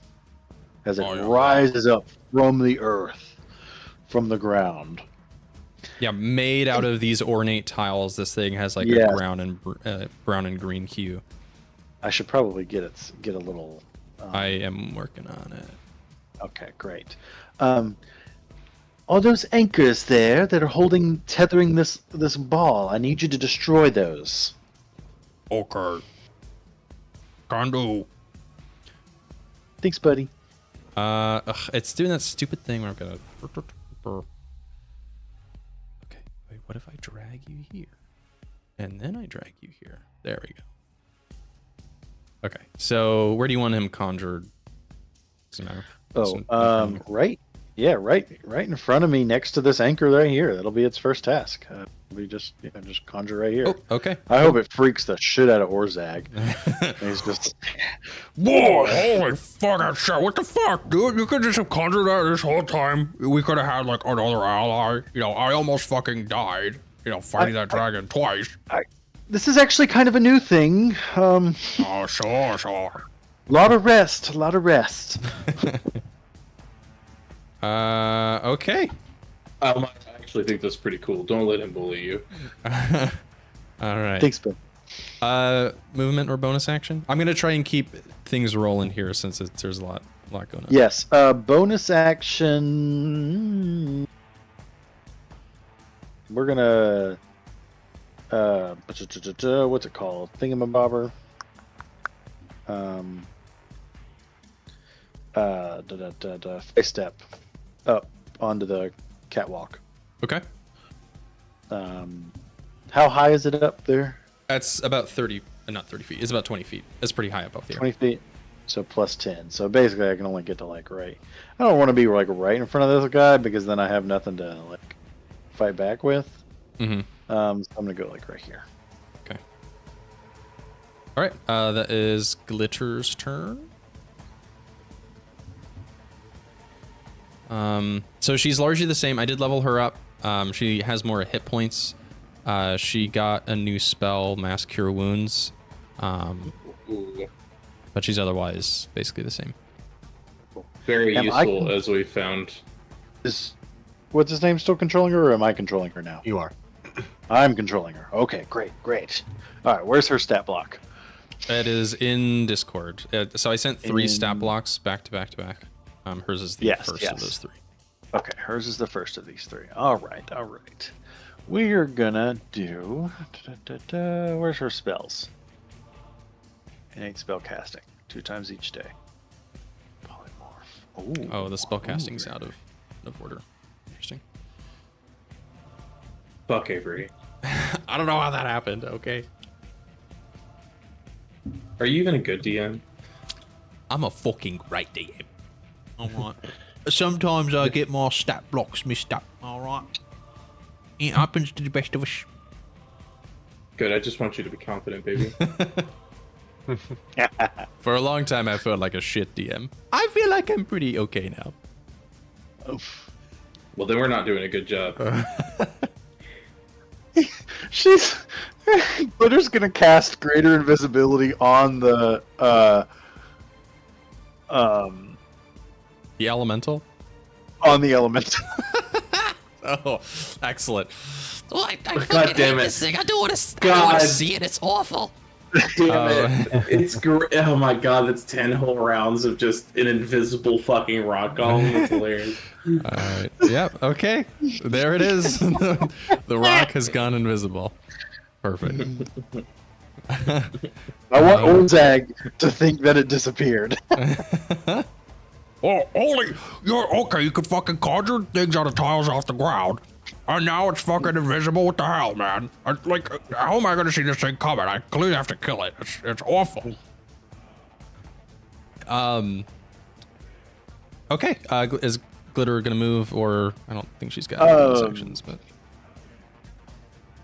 as it rises up from the earth, from the ground. Yeah, made out of these ornate tiles. This thing has like Yes. a brown and green hue. I should probably get a little. I am working on it. Okay, great. All those anchors there that are tethering this ball. I need you to destroy those. Okay. Can do. Thanks, buddy. It's doing that stupid thing where I'm gonna. Okay, wait. What if I drag you here, and then I drag you here? There we go. Okay, so where do you want him conjured? Doesn't matter. Right. Yeah, right in front of me, next to this anchor right here. That'll be its first task. We just conjure right here. Oh, okay. I hope it freaks the shit out of Orzag. He's just. Whoa! Holy fucking shit! What the fuck, dude? You could just have conjured that this whole time. We could have had like another ally. You know, I almost fucking died. You know, fighting that dragon twice. This is actually kind of a new thing. Oh, sure. Lot of rest. Okay. I actually think that's pretty cool. Don't let him bully you. All right. Thanks, Ben. Movement or bonus action? I'm gonna try and keep things rolling here since there's a lot going on. Yes. Bonus action. We're gonna. What's it called? Thingamabobber. Face step up onto the catwalk. Okay. How high is it up there? That's about 30, not 30 feet. It's about 20 feet. It's pretty high up the air. 20 feet. So plus 10. So basically, I can only get to like right. I don't want to be like right in front of this guy because then I have nothing to like fight back with. Mm-hmm. So I'm gonna go like right here. Okay. All right. That is Glitter's turn. So she's largely the same. I did level her up. She has more hit points. She got a new spell, Mass Cure Wounds. But she's otherwise basically the same. Very Am useful, as we found. what's his name, still controlling her, or am I controlling her now? You are. I'm controlling her. Okay, great. All right, where's her stat block? It is in Discord. So I sent 3 stat blocks back to back to back. Hers is the first of those 3. Okay, hers is the first of these 3. All right. We are gonna do. Where's her spells? Innate spell casting, 2 times each day. Polymorph. Oh, the spell casting's out of order. Interesting. Fuck Avery. I don't know how that happened. Okay. Are you even a good DM? I'm a fucking great DM. Alright. Sometimes I get my stat blocks mixed up. Alright. It happens to the best of us. Good. I just want you to be confident, baby. For a long time, I felt like a shit DM. I feel like I'm pretty okay now. Well, then we're not doing a good job. Glitter's gonna cast greater invisibility on the The elemental? on the elemental. Oh, excellent. Well, I God fucking hate damn it. this thing. I don't want to God. see it. It's awful. Damn it. It's great. Oh my god, that's 10 whole rounds of just an invisible fucking rock golem. That's hilarious. Alright. Yep. Okay. There it is. The rock has gone invisible. Perfect. I want Ozag to think that it disappeared. Oh, holy, you're okay. You can fucking conjure things out of tiles off the ground, and now it's fucking invisible. What the hell, man? How am I gonna see this thing coming? I clearly have to kill it. It's awful. Okay. Is Glitter gonna move, or I don't think she's got bonus actions, but.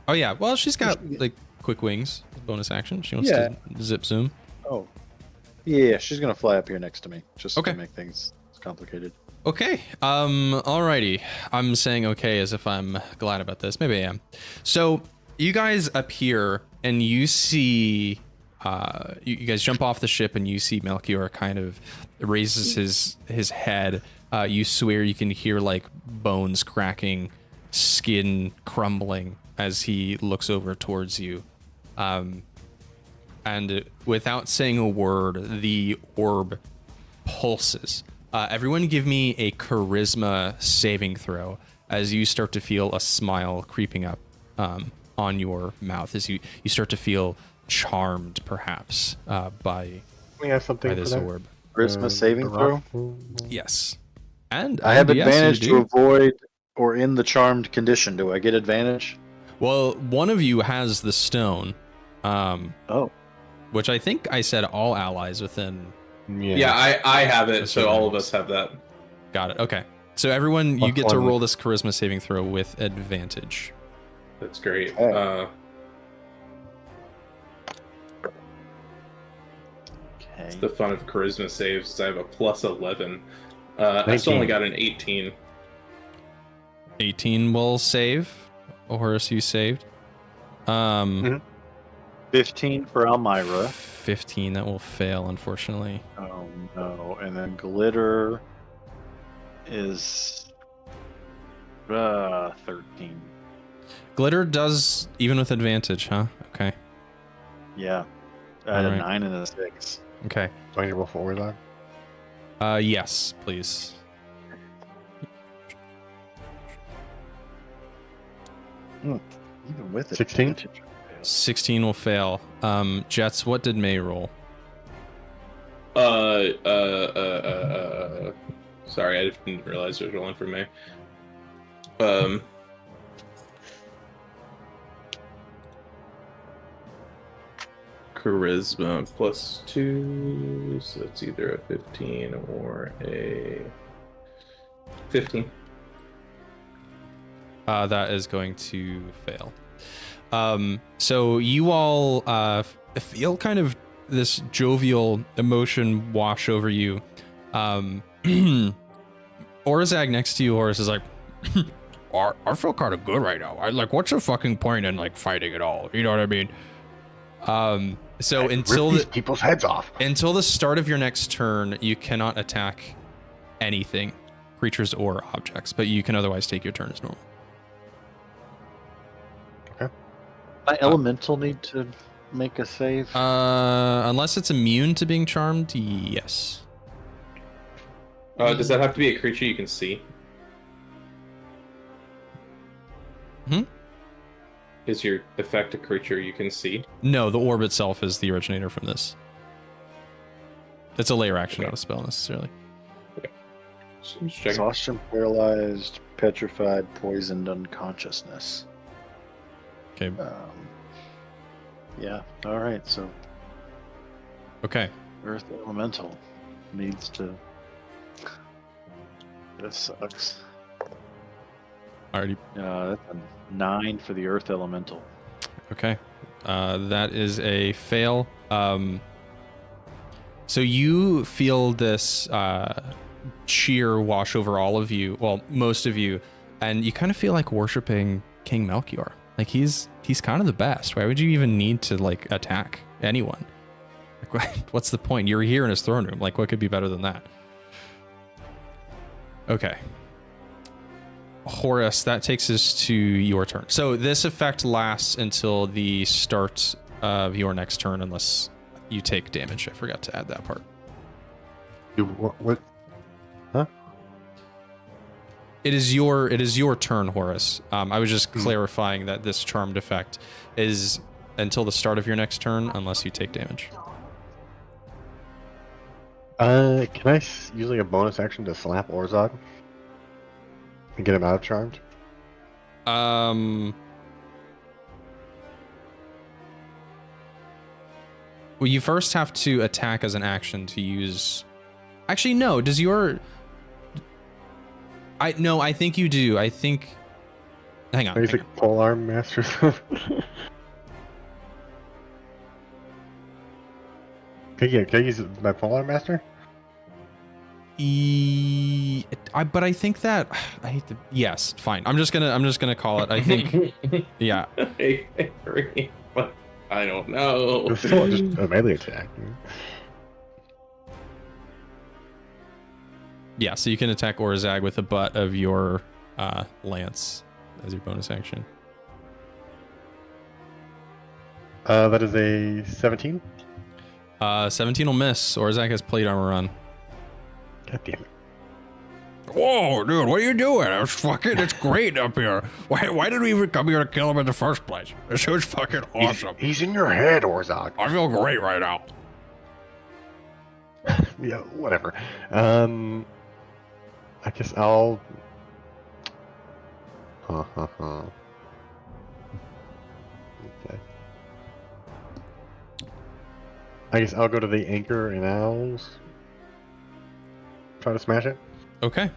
Oh yeah. Well, she's got like quick wings, bonus action. She wants to zip zoom. Oh, yeah, she's gonna fly up here next to me, just Okay. to make things complicated. Okay. Alrighty. I'm saying okay as if I'm glad about this. Maybe I am. So you guys appear and you see you guys jump off the ship and you see Melchior kind of raises his head. You swear you can hear like bones cracking, skin crumbling as he looks over towards you. And without saying a word, the orb pulses. Everyone give me a charisma saving throw as you start to feel a smile creeping up on your mouth, as you start to feel charmed, perhaps, by We have something for this that. orb. Charisma saving the throw. rock. Yes. And I have yes, advantage you to do. avoid or in the charmed condition. Do I get advantage? Well, one of you has the stone, Oh, which I think I said all allies within. Yeah, I have it, That's so what all it of us have that. Got it. Okay. So everyone, you Plus get to one. roll this charisma saving throw with advantage. That's great. Okay. It's the fun of charisma saves. I have a plus 11. I still only 19. got an 18. 18 will save. Horace, you saved. 15 for Almyre. 15, that will fail, unfortunately. Oh no! And then glitter is 13. Glitter does, even with advantage, huh? Okay. Yeah, I had a Alright. 9 and a 6. Okay. Do I need to roll forward then? Yes, please. Even with it. 16? 16 will fail. Jeatz, what did May roll? Sorry, I didn't realize it was rolling for me. Charisma plus 2, so it's either a 15 or a 15. That is going to fail. So you all feel kind of this jovial emotion wash over you. Orzag next to you, Horace, is like, I feel kind of good right now. What's the fucking point in fighting at all? You know what I mean? So Rip until these the, people's heads off. until the start of your next turn, you cannot attack anything creatures or objects, but you can otherwise take your turn as normal. My elemental need to make a save. Unless it's immune to being charmed, yes. Does that have to be a creature you can see? Is your effect a creature you can see? No, the orb itself is the originator from this. It's a layer action, Okay. not a spell necessarily. So I'm just checking. Exhaustion, paralyzed, petrified, poisoned, unconsciousness. Okay. Yeah. All right. So Okay. Earth Elemental needs to. This sucks. Alrighty. That's a 9 for the Earth Elemental. Okay. That is a fail. So you feel this cheer wash over all of you, well, most of you, and you kind of feel like worshiping King Melchior. Like he's kind of the best. Why would you even need to like attack anyone? Like, what's the point? You're here in his throne room. Like, what could be better than that? Okay. Horace, that takes us to your turn. So this effect lasts until the start of your next turn, unless you take damage. I forgot to add that part. What? Huh? It is your turn, Horace. I was just clarifying that this charmed effect is until the start of your next turn, unless you take damage. Can I use like a bonus action to slap Orzhov and get him out of charmed? Well, you first have to attack as an action to use. Actually, no. Does your? I think you do. I think. Hang on. He's like polearm master. Can I use my polearm master? But I think that I hate to. Yes, fine. I'm just gonna call it. I think. Yeah. I don't know. It's still just a melee attack. Yeah. So you can attack Orzhag with the butt of your lance as your bonus action. That is a 17. 17 will miss. Orzhag has plate armor on. God damn it. Whoa, dude, what are you doing? It's great up here. Why did we even come here to kill him in the first place? This was fucking awesome. He's in your head, Orzhag. I feel great right now. Yeah, whatever. I guess I'll. Okay. I guess I'll go to the anchor and I'll try to smash it. Okay.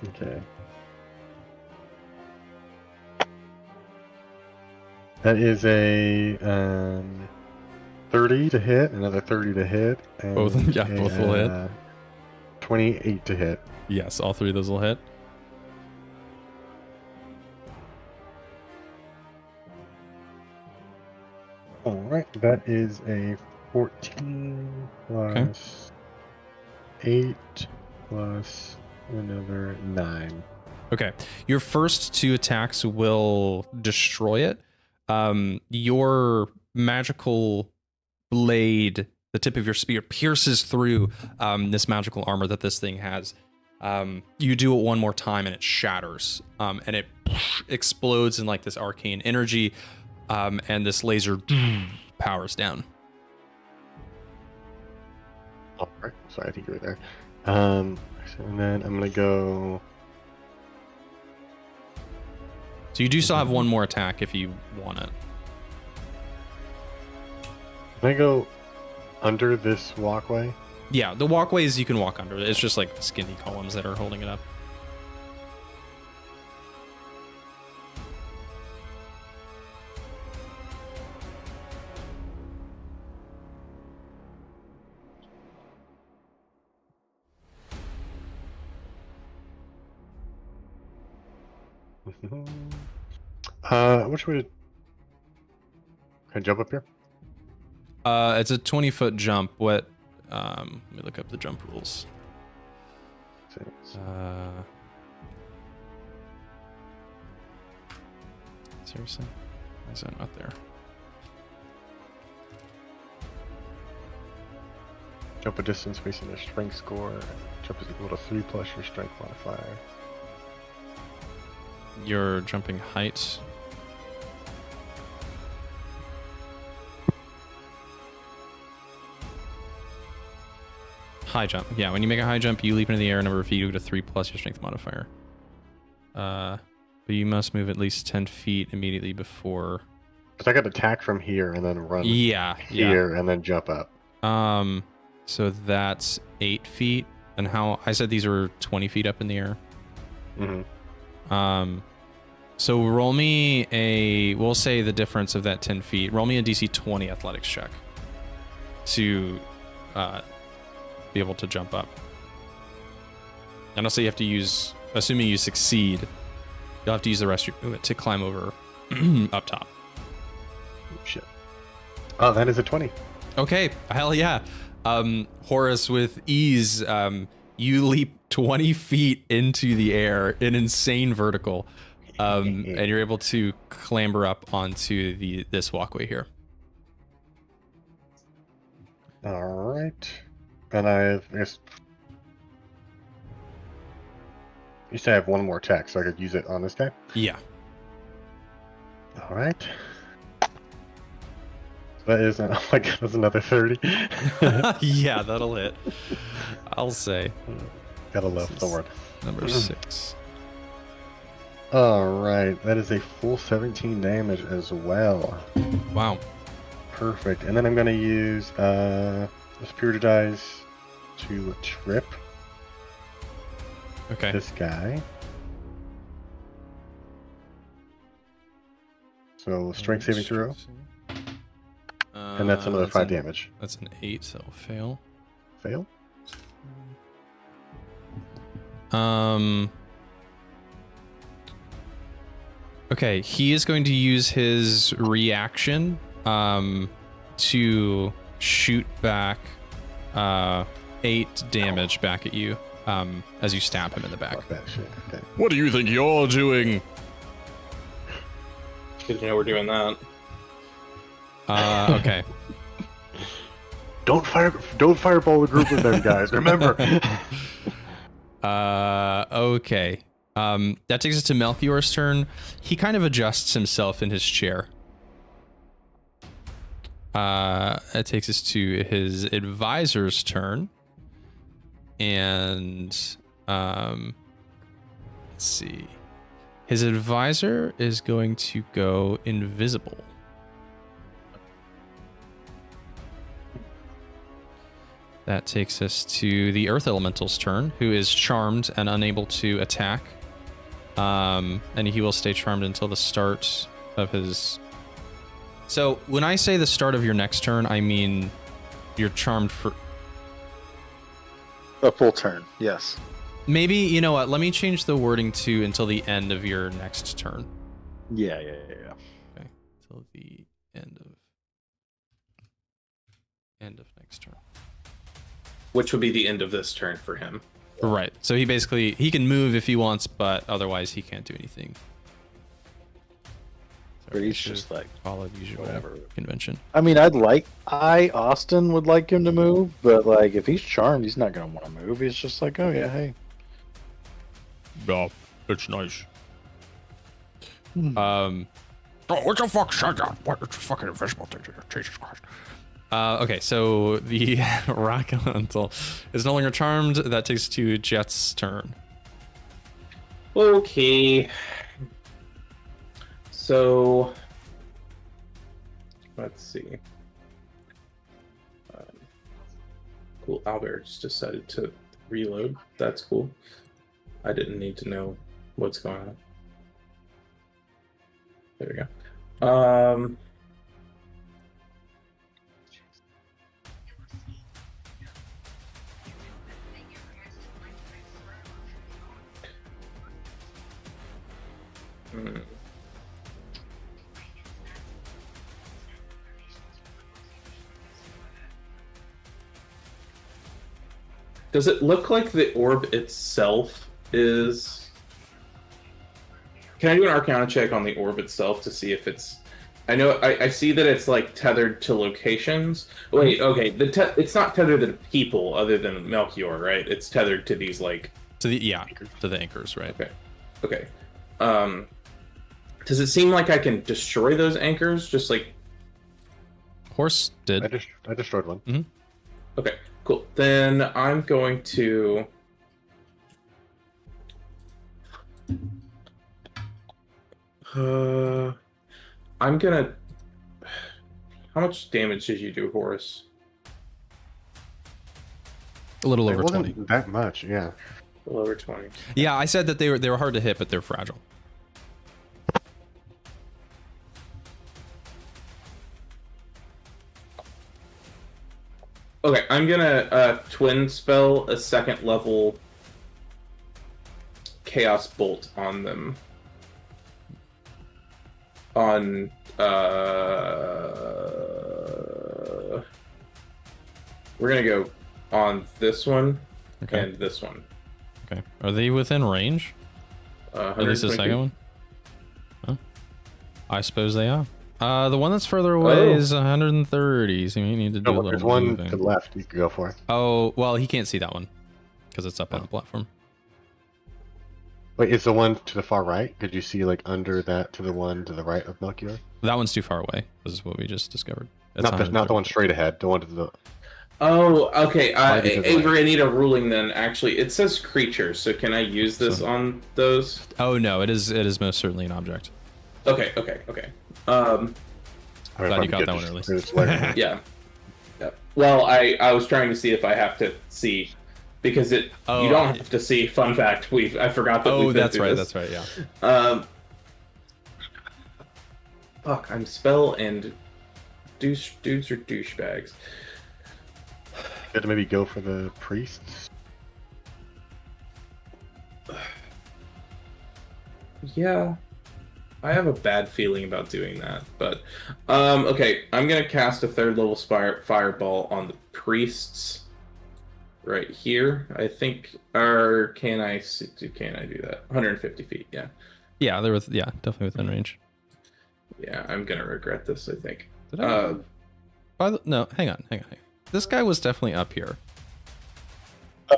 Okay. That is a 30 to hit, another 30 to hit, and Both will hit. 28 to hit. Yes, all three of those will hit. Alright, that is a 14 plus 8 plus another 9. Okay. Your first two attacks will destroy it. Your magical blade, the tip of your spear, pierces through this magical armor that this thing has. You do it one more time and it shatters. And it explodes in like this arcane energy. And this laser powers down. Alright, sorry, I think you were there. And then I'm gonna go. So you do still have one more attack if you want it. Can I go under this walkway? Yeah, the walkways you can walk under. It's just like skinny columns that are holding it up. Which way? Can I jump up here? It's a 20-foot jump. What? Let me look up the jump rules. Seriously? Why is that not there? Jump a distance based on your strength score. Jump is equal to 3 plus your strength modifier. Your jumping height. High jump. Yeah, when you make a high jump, you leap into the air a number of feet, you go to 3 plus your strength modifier. But you must move at least 10 feet immediately before. Because I could attack from here and then run here and then jump up. So that's 8 feet. And how I said these were 20 feet up in the air. Mm-hmm. So roll me we'll say the difference of that 10 feet. Roll me a DC 20 athletics check to be able to jump up. And also you have to use, assuming you succeed, you'll have to use the rest of your movement to climb over up top. Shit. Oh, that is a 20. Okay, hell yeah. Horace, with ease, you leap 20 feet into the air, an insane vertical, and you're able to clamber up onto this walkway here. All right. And I guess you say I have one more attack, so I could use it on this guy? Yeah. All right. That is, oh my god, that's another 30. Yeah, that'll hit. I'll say. Gotta love Thorn. Number 6. Alright, that is a full 17 damage as well. Wow. Perfect. And then I'm gonna use Spiritize to trip Okay. this guy. So strength saving throw. And that's another 5 damage. That's an 8, so fail. Fail? Okay, he is going to use his reaction to shoot back 8 damage back at you as you stab him in the back. Fuck that shit. Okay. What do you think you're doing? Good to know we're doing that. Okay. Don't fireball the group with them guys, remember. Okay. That takes us to Melchior's turn. He kind of adjusts himself in his chair. That takes us to his advisor's turn. And let's see. His advisor is going to go invisible. That takes us to the Earth Elemental's turn, who is charmed and unable to attack. And he will stay charmed until the start of his... So, when I say the start of your next turn, I mean you're charmed for... A full turn, yes. Maybe, you know what, let me change the wording to until the end of your next turn. Yeah. Okay, until the end of next turn. Which would be the end of this turn for him. Right. So he can move if he wants, but otherwise he can't do anything. So But he's just like, followed usual whatever. convention. I mean, Austin would like him to move, but like if he's charmed, he's not gonna want to move. He's just like, oh yeah, hey. Yeah, it's nice. Um. Oh, what the fuck said that? What? It's fucking invisible thing here. Jesus Christ. Okay, so the Rock Elemental is no longer charmed. That takes to Jeatz' turn. Okay. So, let's see. Cool. Albert just decided to reload. That's cool. I didn't need to know what's going on. There we go. Does it look like the orb itself is... Can I do an Arcana check on the orb itself to see if it's... I know, I see that it's, like, tethered to locations. Wait, okay, it's not tethered to people other than Melchior, right? It's tethered to these, like... To the anchors, right? Okay. Does it seem like I can destroy those anchors? Just, like... Horse did. I destroyed one. Okay, cool. Then I'm going to... I'm gonna... How much damage did you do, Horace? A little It over wasn't 20. that much, yeah. A little over 20. Yeah, I said that they were hard to hit, but they're fragile. Okay, I'm gonna twin spell a second level Chaos Bolt on them. On we're gonna go on this one and this one. Okay. Are they within range? At least the 120 second one? Huh? I suppose they are. The one that's further away is 130, so you need to do a little There's one moving. to the left you could go for. Oh, well, he can't see that one because it's up on the platform. Wait, is the one to the far right? Could you see like under that to the one to the right of Melchior? That one's too far away. This is what we just discovered. It's Not the one straight ahead. The one to the... Oh, okay. Because Avery, I need a ruling then. Actually, it says creatures, so can I use this on those? Oh no, it is most certainly an object. Okay. Glad you caught that one early. Yeah. Well, I was trying to see if I have to see, because you don't have to see. Fun fact, I forgot that. Oh, that's right. That's right. Yeah. Fuck, I'm spell and dudes are douchebags. You had to maybe go for the priests. Yeah, I have a bad feeling about doing that, but okay, I'm gonna cast a third level fireball on the priests right here. I think, or can I do that? 150 feet, yeah. Yeah, definitely within range. Yeah, I'm gonna regret this, I think. Did I? No, hang on. This guy was definitely up here.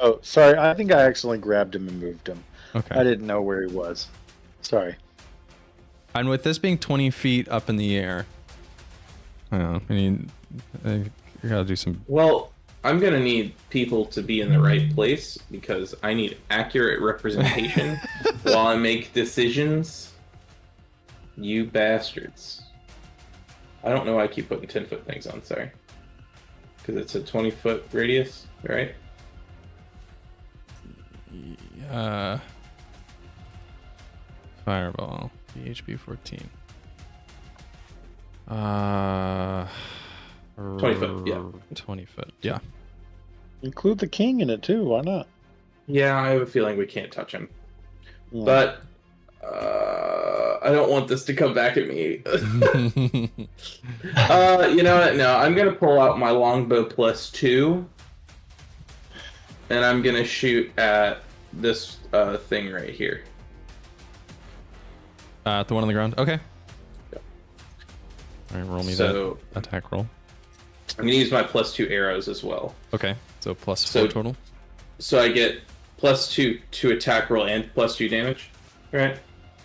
Oh, sorry. I think I accidentally grabbed him and moved him. Okay. I didn't know where he was. Sorry. And with this being 20 feet up in the air, I don't know. I mean, you gotta do some. Well, I'm gonna need people to be in the right place because I need accurate representation while I make decisions. You bastards. I don't know why I keep putting 10-foot things on, sorry. Because it's a 20-foot radius, right? Fireball. PHP 14. 20 foot, yeah. 20 foot, yeah. Include the king in it too. Why not? Yeah, I have a feeling we can't touch him. Yeah. But I don't want this to come back at me. You know what? No, I'm gonna pull out my longbow +2, and I'm gonna shoot at this thing right here. The one on the ground. Okay. All right, roll me that attack roll. I'm gonna use my +2 arrows as well. Okay, so +4 total. So I get +2 to attack roll and +2 damage, right?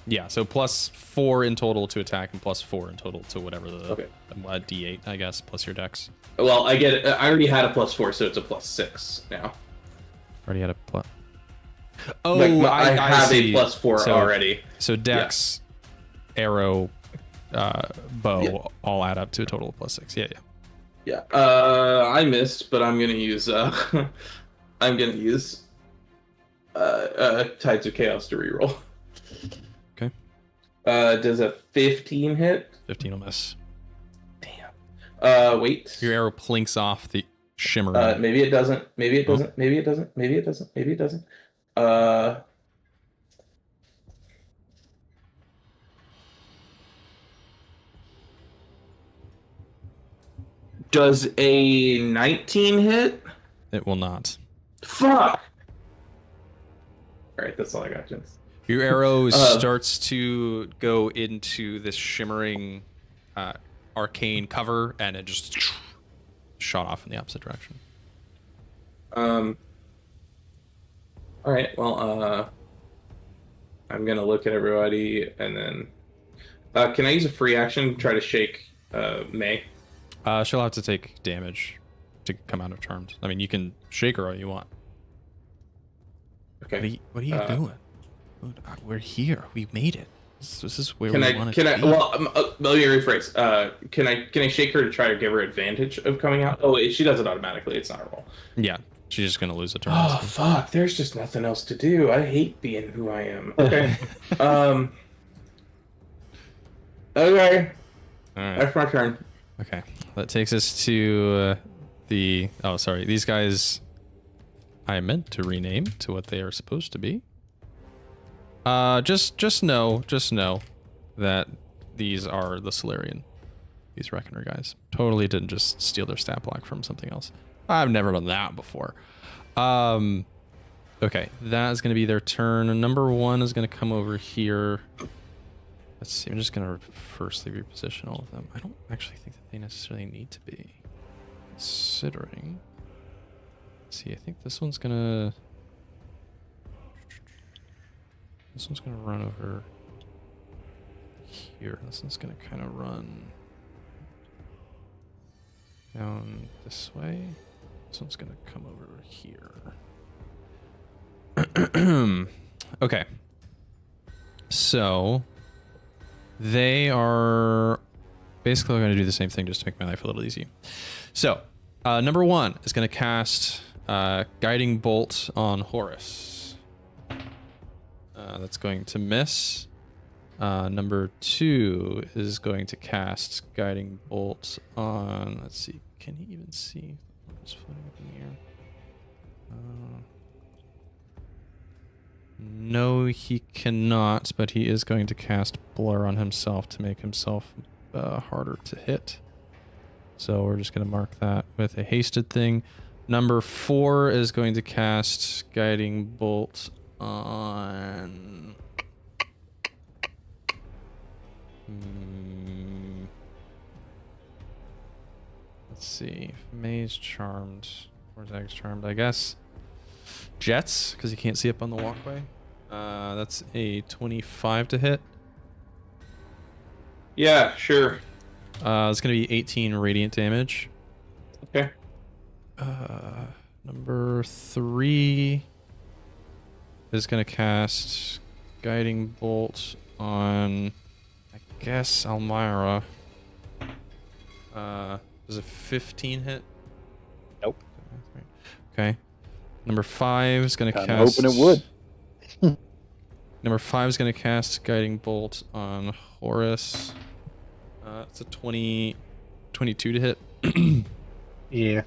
Yeah, so +4 in total to attack and +4 in total to whatever the Okay. D8, I guess, plus your dex. Well, I already had a +4, so it's a +6 now. Already had a plus. Oh, Like, I have see. a +4 already. So dex, arrow, bow, all add up to a total of +6. Yeah. Yeah. I missed, but I'm gonna use Tides of Chaos to reroll. Okay. Does a 15 hit? 15 will miss. Damn. Wait. Your arrow plinks off the shimmering. Maybe it doesn't. Maybe it doesn't. Maybe it doesn't. Maybe it doesn't. Maybe it doesn't. Does a 19 hit? It will not. Fuck! Alright, that's all I got, gents. Your arrow starts to go into this shimmering arcane cover, and it just shot off in the opposite direction. Alright, well, I'm gonna look at everybody, and then... can I use a free action to try to shake May? She'll have to take damage to come out of charms. I mean, you can shake her all you want. Okay. What are you doing? We're here. We made it. This is where Can we I? want Can to I? be. Well, let me rephrase. Can I shake her to try to give her advantage of coming out? Oh, wait, she does it automatically. It's not a roll. Yeah, she's just gonna lose a turn. Oh fuck! There's just nothing else to do. I hate being who I am. Okay. Okay. All right. That's my turn. Okay. That takes us to the. Oh, sorry. These guys. I meant to rename to what they are supposed to be. Just know that these are the Solarian. These Reckoner guys. Totally didn't just steal their stat block from something else. I've never done that before. Okay, that is going to be their turn. Number 1 is going to come over here. Let's see, I'm just going to firstly reposition all of them. I don't actually think that they necessarily need to be. Considering... Let's see, I think this one's going to... This one's going to run over here. This one's going to kind of run down this way. This one's going to come over here. Okay. So they are basically going to do the same thing just to make my life a little easy. So number 1 is going to cast Guiding Bolt on Horace. That's going to miss. Number 2 is going to cast Guiding Bolt on... Let's see. Can he even see? It's floating up in the air. No, he cannot, but he is going to cast Blur on himself to make himself harder to hit. So we're just going to mark that with a hasted thing. Number 4 is going to cast Guiding Bolt on... Let's see. May's charmed. Where's Ag's charmed? I guess Jeatz, because he can't see up on the walkway. That's a 25 to hit. Yeah, sure. It's going to be 18 radiant damage. Okay. Number 3 is going to cast Guiding Bolt on, I guess, Almyre. Does a 15 hit? Nope. Okay. Number 5 is going to cast... hoping it would. Number 5 is going to cast Guiding Bolt on Horace. It's a 22 to hit. Yeah.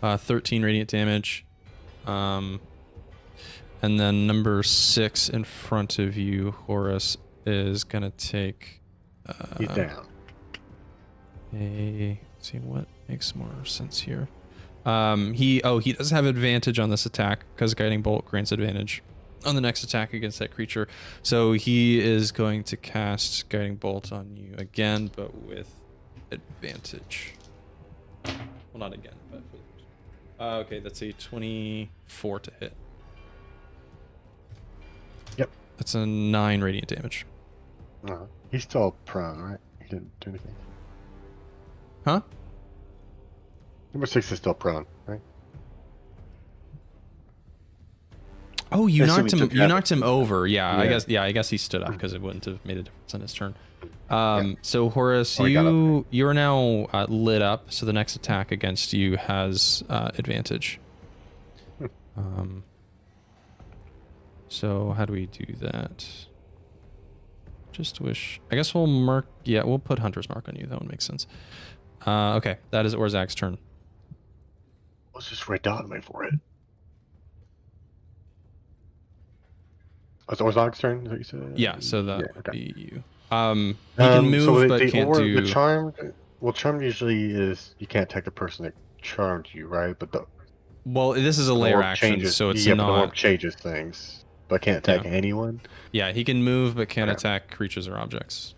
13 radiant damage. And then number 6 in front of you, Horace, is going to take... He's down. Let's see what makes more sense here. He does have advantage on this attack because Guiding Bolt grants advantage on the next attack against that creature. So he is going to cast Guiding Bolt on you again, but with advantage. Well, not again, but for okay, that's a 24 to hit. Yep. That's a 9 radiant damage. He's still prone, right? He didn't do anything. Huh? Number 6 is still prone, right? Oh, you I assume knocked he him. took You half knocked him over. Yeah, Yeah. I guess he stood up because it wouldn't have made a difference on his turn. So Horace, Or he got up. you are now lit up. So the next attack against you has advantage. So how do we do that? Just wish. I guess we'll mark. Yeah, we'll put Hunter's Mark on you. That would make sense. Okay, that is Orzak's turn. Let's just write down and wait for it. Oh, it's Orzak's turn, is that what you said? Yeah, so that Yeah, would okay. be you. He can move, so but can't do. The charmed, well, charmed usually is you can't attack the person that charmed you, right? But Well, this is a The layer orb action, changes, so it's yeah, but the orb not. changes things, but can't attack anyone. Yeah, he can move but can't Okay. attack creatures or objects.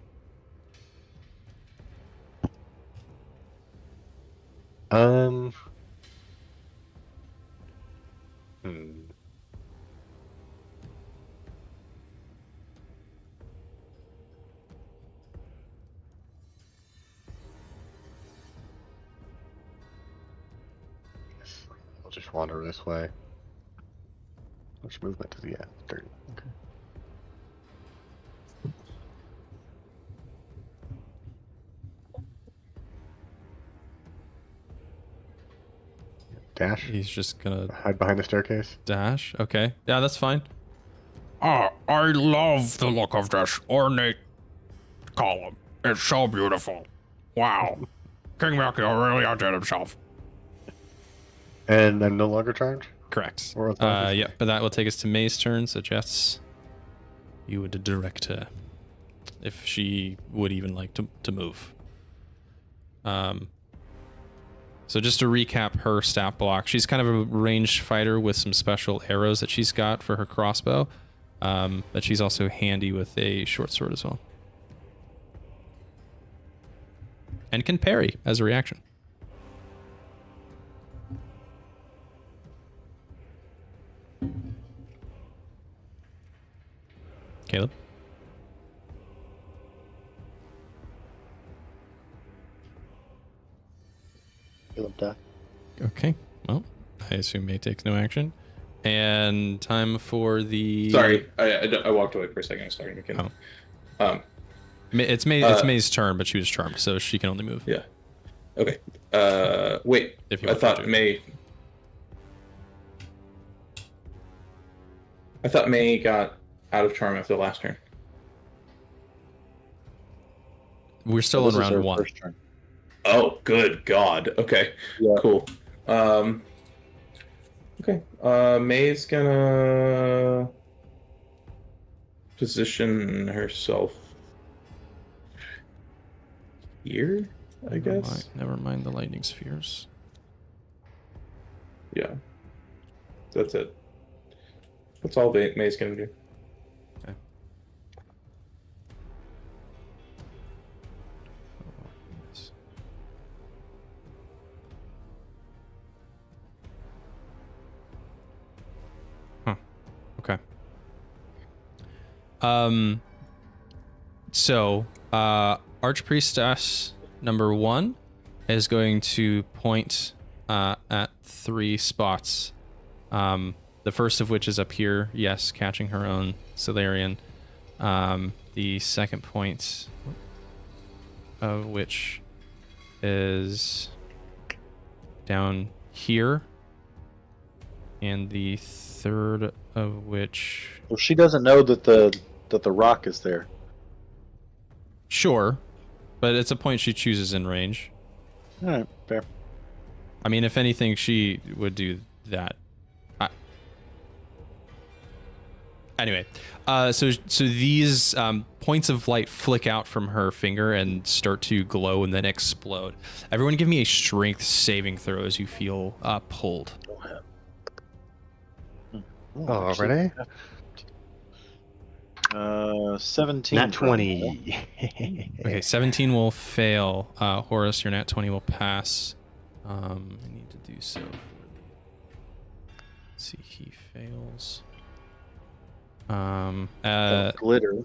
Hmm. I'll just wander this way. Which movement does he have? 30. Okay. Dash? He's just gonna Hide behind the staircase? dash. Okay. Yeah, that's fine. I love the look of this ornate column. It's so beautiful. Wow. King Melchior really outdid himself. And I'm no longer charged? Correct. Or was that just- Yeah, but that will take us to May's turn. So Jeatz, you would direct her if she would even like to move. So just to recap her stat block, she's kind of a ranged fighter with some special arrows that she's got for her crossbow, but she's also handy with a short sword as well, and can parry as a reaction. Caleb? Caleb die. Okay. Well, I assume May takes no action. And time for the... Sorry, I walked away for a second. I was talking to Kim. It's May's turn, but she was charmed, so she can only move. Yeah. Okay. Wait. If you I want to thought do. May got out of charm after the last turn. We're still This in is her round one. first turn. Oh, good God. Okay. Yeah. Cool. Okay. May's gonna position herself here, I guess. Never mind the lightning spheres. Yeah. That's it. That's all May's gonna do. Okay. So, Archpriestess number 1 is going to point at 3 spots. The first of which is up here, yes, catching her own Solarian. The second point of which is down here. And the third of which... Well, she doesn't know that the rock is there. Sure, but it's a point she chooses in range. All right, fair. I mean, if anything, she would do that. Anyway, so these points of light flick out from her finger and start to glow and then explode. Everyone give me a strength saving throw as you feel pulled. Oh, already? 17. Nat 20. Okay, 17 will fail. Horace, your nat 20 will pass. I need to do so for the... Let's see, he fails. Glitter.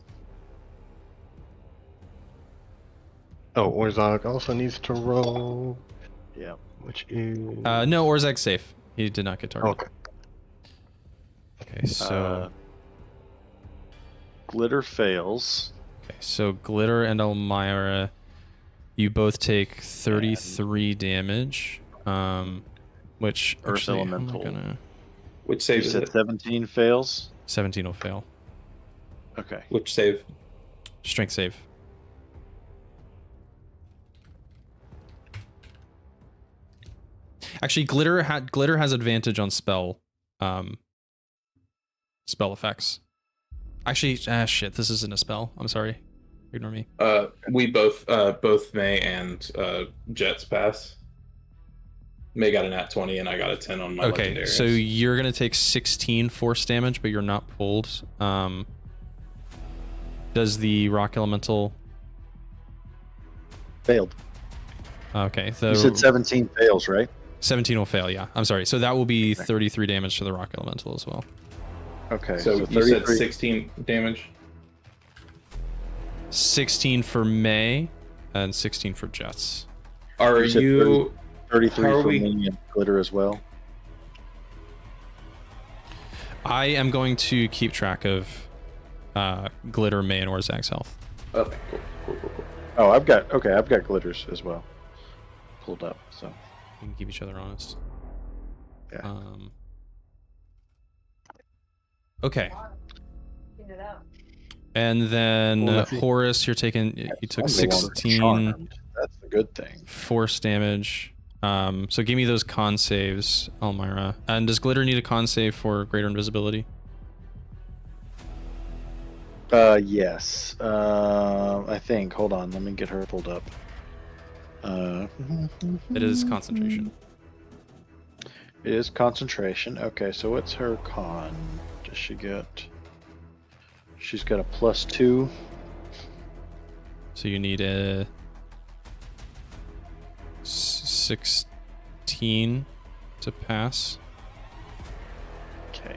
Oh, Orzog also needs to roll, Yeah. which is... No, Orzag's safe. He did not get targeted. Okay. Okay, so... Glitter fails. Okay, so Glitter and Almyre, you both take 33 damage. Which Earth actually, how am I Elemental. gonna... Which You save is said it? 17 fails. 17 will fail. Okay. Which save? Strength save. Actually, Glitter has advantage on spell effects. Actually, shit, this isn't a spell. I'm sorry. Ignore me. We both May and Jeatz pass. May got a nat 20 and I got a 10 on my Okay, legendaries. so you're gonna take 16 force damage, but you're not pulled. Does the rock elemental? Failed. Okay, so You said 17 fails, right? 17 will fail. Yeah, I'm sorry. So that will be 33 damage to the rock elemental as well. Okay. So you said 16 damage? 16 for May and 16 for Jeatz. Are You said you... 33 How are for we- me and glitter as well. I am going to keep track of Glitter, May, and Orzag's health. Okay, cool. Oh, I've got glitters as well pulled up. So We can keep each other honest. Yeah. Okay. And then Well, let's see. Horace, you took I'm no longer 16 charmed. That's the good thing. force damage. So give me those con saves, Almyre. And does Glitter need a con save for greater invisibility? Yes. I think. Hold on. Let me get her pulled up. It is concentration. It is concentration. Okay, so what's her con? Does she get? She's got a +2. So you need a 16 to pass. Okay.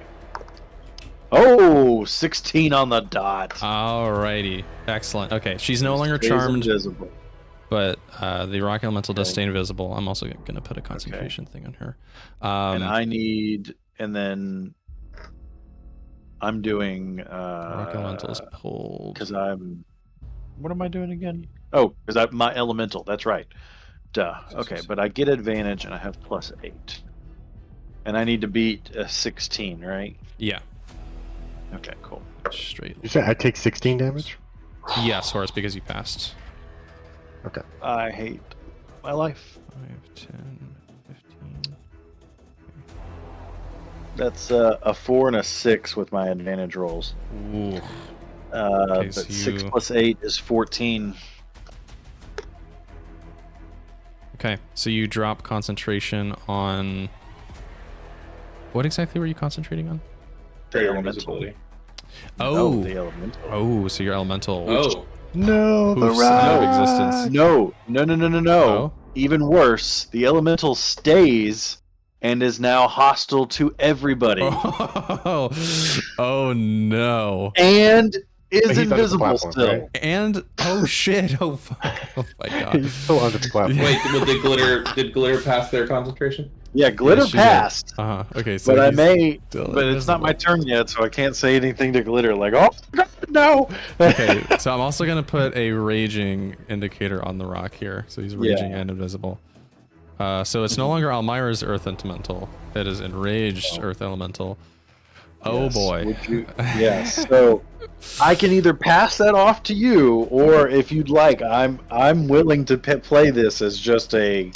Oh, 16 on the dot. Alrighty. Excellent. Okay, she's no longer Stays charmed, invisible. but the rock elemental does Okay. stay invisible. I'm also going to put a concentration thing on her. And then I'm doing rock elemental is pulled. because what am I doing again? Oh, because my elemental. That's right. Duh. Okay, but I get advantage and I have +8, and I need to beat a 16, right? Yeah, Okay, cool. straight. You said I take 16 damage? Yes, Horace, because you passed. Okay. I hate my life. 5, 10, 15. That's a 4 and a 6 with my advantage rolls. Ooh. But so 6 you- + 8 is 14. Okay, so you drop concentration on. What exactly were you concentrating on? Greater elemental. invisibility. Oh, the elemental. oh, so your elemental. Oh, No, the Hoofs out of rock. existence. No. Oh. Even worse, the elemental stays and is now hostile to everybody. Oh, oh no. And is He's under the invisible platform, still. right? And oh shit! Oh fuck! Oh my god! He's still under the platform. Yeah. wait, did glitter pass their concentration? Yeah, glitter Yeah, she did. passed. Okay, so But I he's may, still but it's not my invisible. turn yet, so I can't say anything to glitter. Like, oh God, no. Okay, so I'm also gonna put a raging indicator on the rock here, so he's raging Yeah. and invisible. So it's no longer Almyre's Earth Elemental; it is enraged Earth Elemental. Oh Yes, boy! would you- yes. So I can either pass that off to you, or if you'd like, I'm willing to play this as just a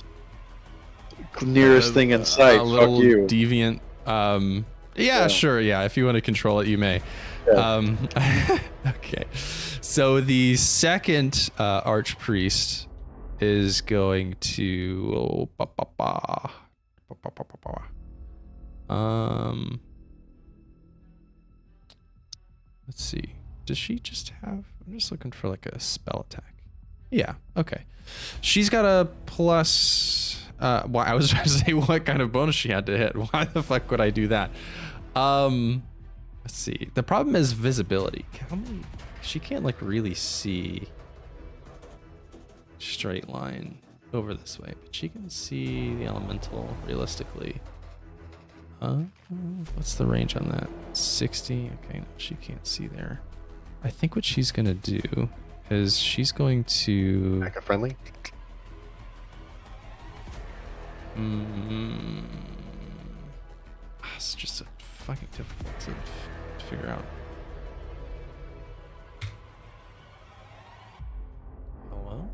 nearest thing in sight. A little Fuck you. deviant. Yeah, Yeah. sure. Yeah, if you want to control it, you may. Yeah. Okay. So the second archpriest is going to. Let's see. Does she just have? I'm just looking for like a spell attack. Yeah. Okay. She's got a plus. Well, I was trying to say what kind of bonus she had to hit. Why the fuck would I do that? Let's see. The problem is visibility. How many? She can't like really see straight line over this way, but she can see the elemental realistically. What's the range on that? 60. Okay, no, she can't see there. I think what she's gonna do is she's going to. Like a friendly? It's just fucking difficult to figure out. Hello?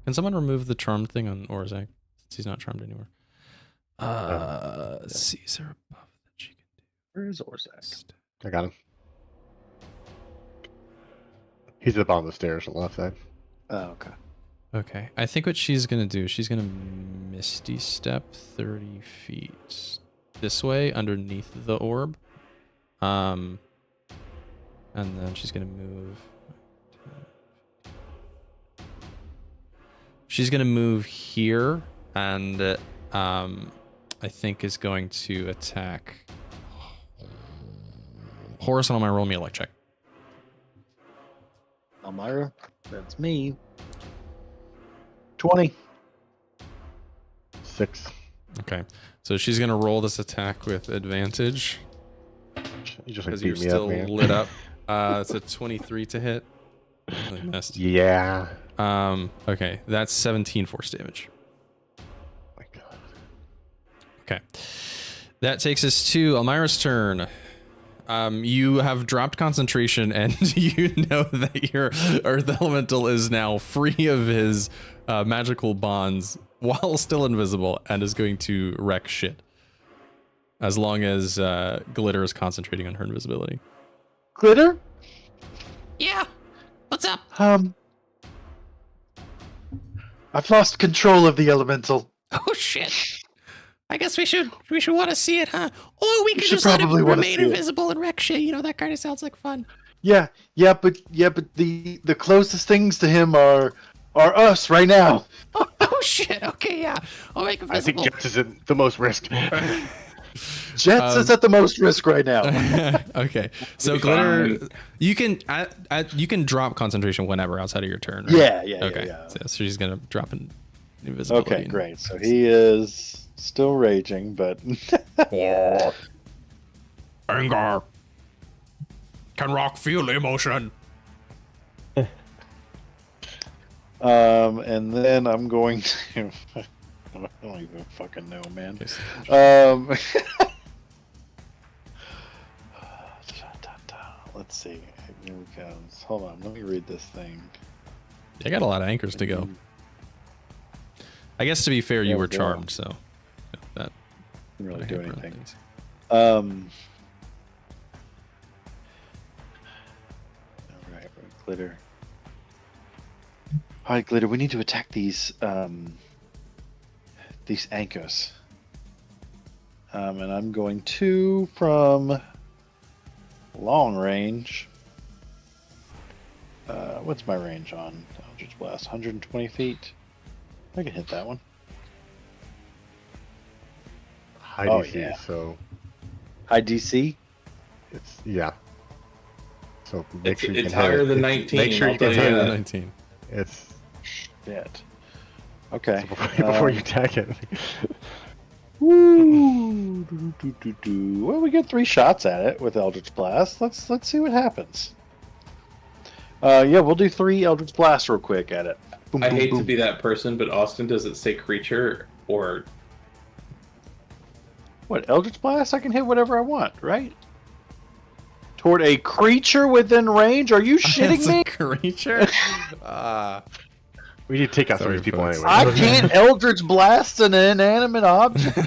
Can someone remove the charmed thing on Orzag? Since he's not charmed anymore. Let's see. Is there a buff that she can do? Where is Orzak? I got him. He's at the bottom of the stairs on the left side. Oh, okay. Okay. I think what she's gonna do, she's gonna Misty Step 30 feet this way underneath the orb. And then she's gonna move. She's gonna move here, and I think is going to attack Horace. And Almyre, roll me a luck check. Almyre, that's me. 20. 6. Okay, so she's gonna roll this attack with advantage You just like because you're beat me still up, man. lit up. It's a 23 to hit. Really missed. Yeah. Okay, that's 17 force damage. My God. Okay, that takes us to Almyre's turn. You have dropped concentration, and you know that your Earth Elemental is now free of his magical bonds while still invisible, and is going to wreck shit. As long as Glitter is concentrating on her invisibility. Glitter? Yeah. What's up? I've lost control of the elemental. Oh shit. I guess we should want to see it, huh? Or we could should just let it probably wanna remain see it. invisible and wreck shit. You know, that kind of sounds like fun. Yeah, but the closest things to him are us right now. Oh shit. Okay, yeah. I'll make it I think visible. Jeatz is at the most risk. Jeatz is at the most risk right now. Okay, so Be Glitter, fine. you can drop concentration whenever outside of your turn. Right? Yeah. Okay, Yeah. so she's gonna drop in invisibility. Okay, great. So he is still raging, but Anger. Can rock feel emotion? and then I'm going to I don't even fucking know, man. Let's see. Here we go. Hold on, let me read this thing. I got a lot of anchors to go. I guess to be fair, you Yeah, were go. charmed, so that Didn't really I do hamper on anything. things. All right, Glitter. All right, Glitter. We need to attack these anchors. And I'm going to from long range. What's my range on Eldritch Blast? 120 feet. I can hit that one. High Oh, DC, yeah. so High DC. it's So make It's, sure you it's can hit higher it. than 19. Make sure I'll you can tell hit you it. that. 19. It's Shit. Okay. before you attack it. Woo! Well, we get 3 shots at it with Eldritch Blast. Let's see what happens. Yeah, we'll do 3 Eldritch Blasts real quick at it. Boom, I boom, hate to boom. be that person, but Austin, does it say creature or What, Eldritch Blast? I can hit whatever I want, right? Toward a creature within range? Are you shitting It's me? a creature? We need to take out some of Sorry, these people folks. anyway. I can't Eldritch Blast an inanimate object.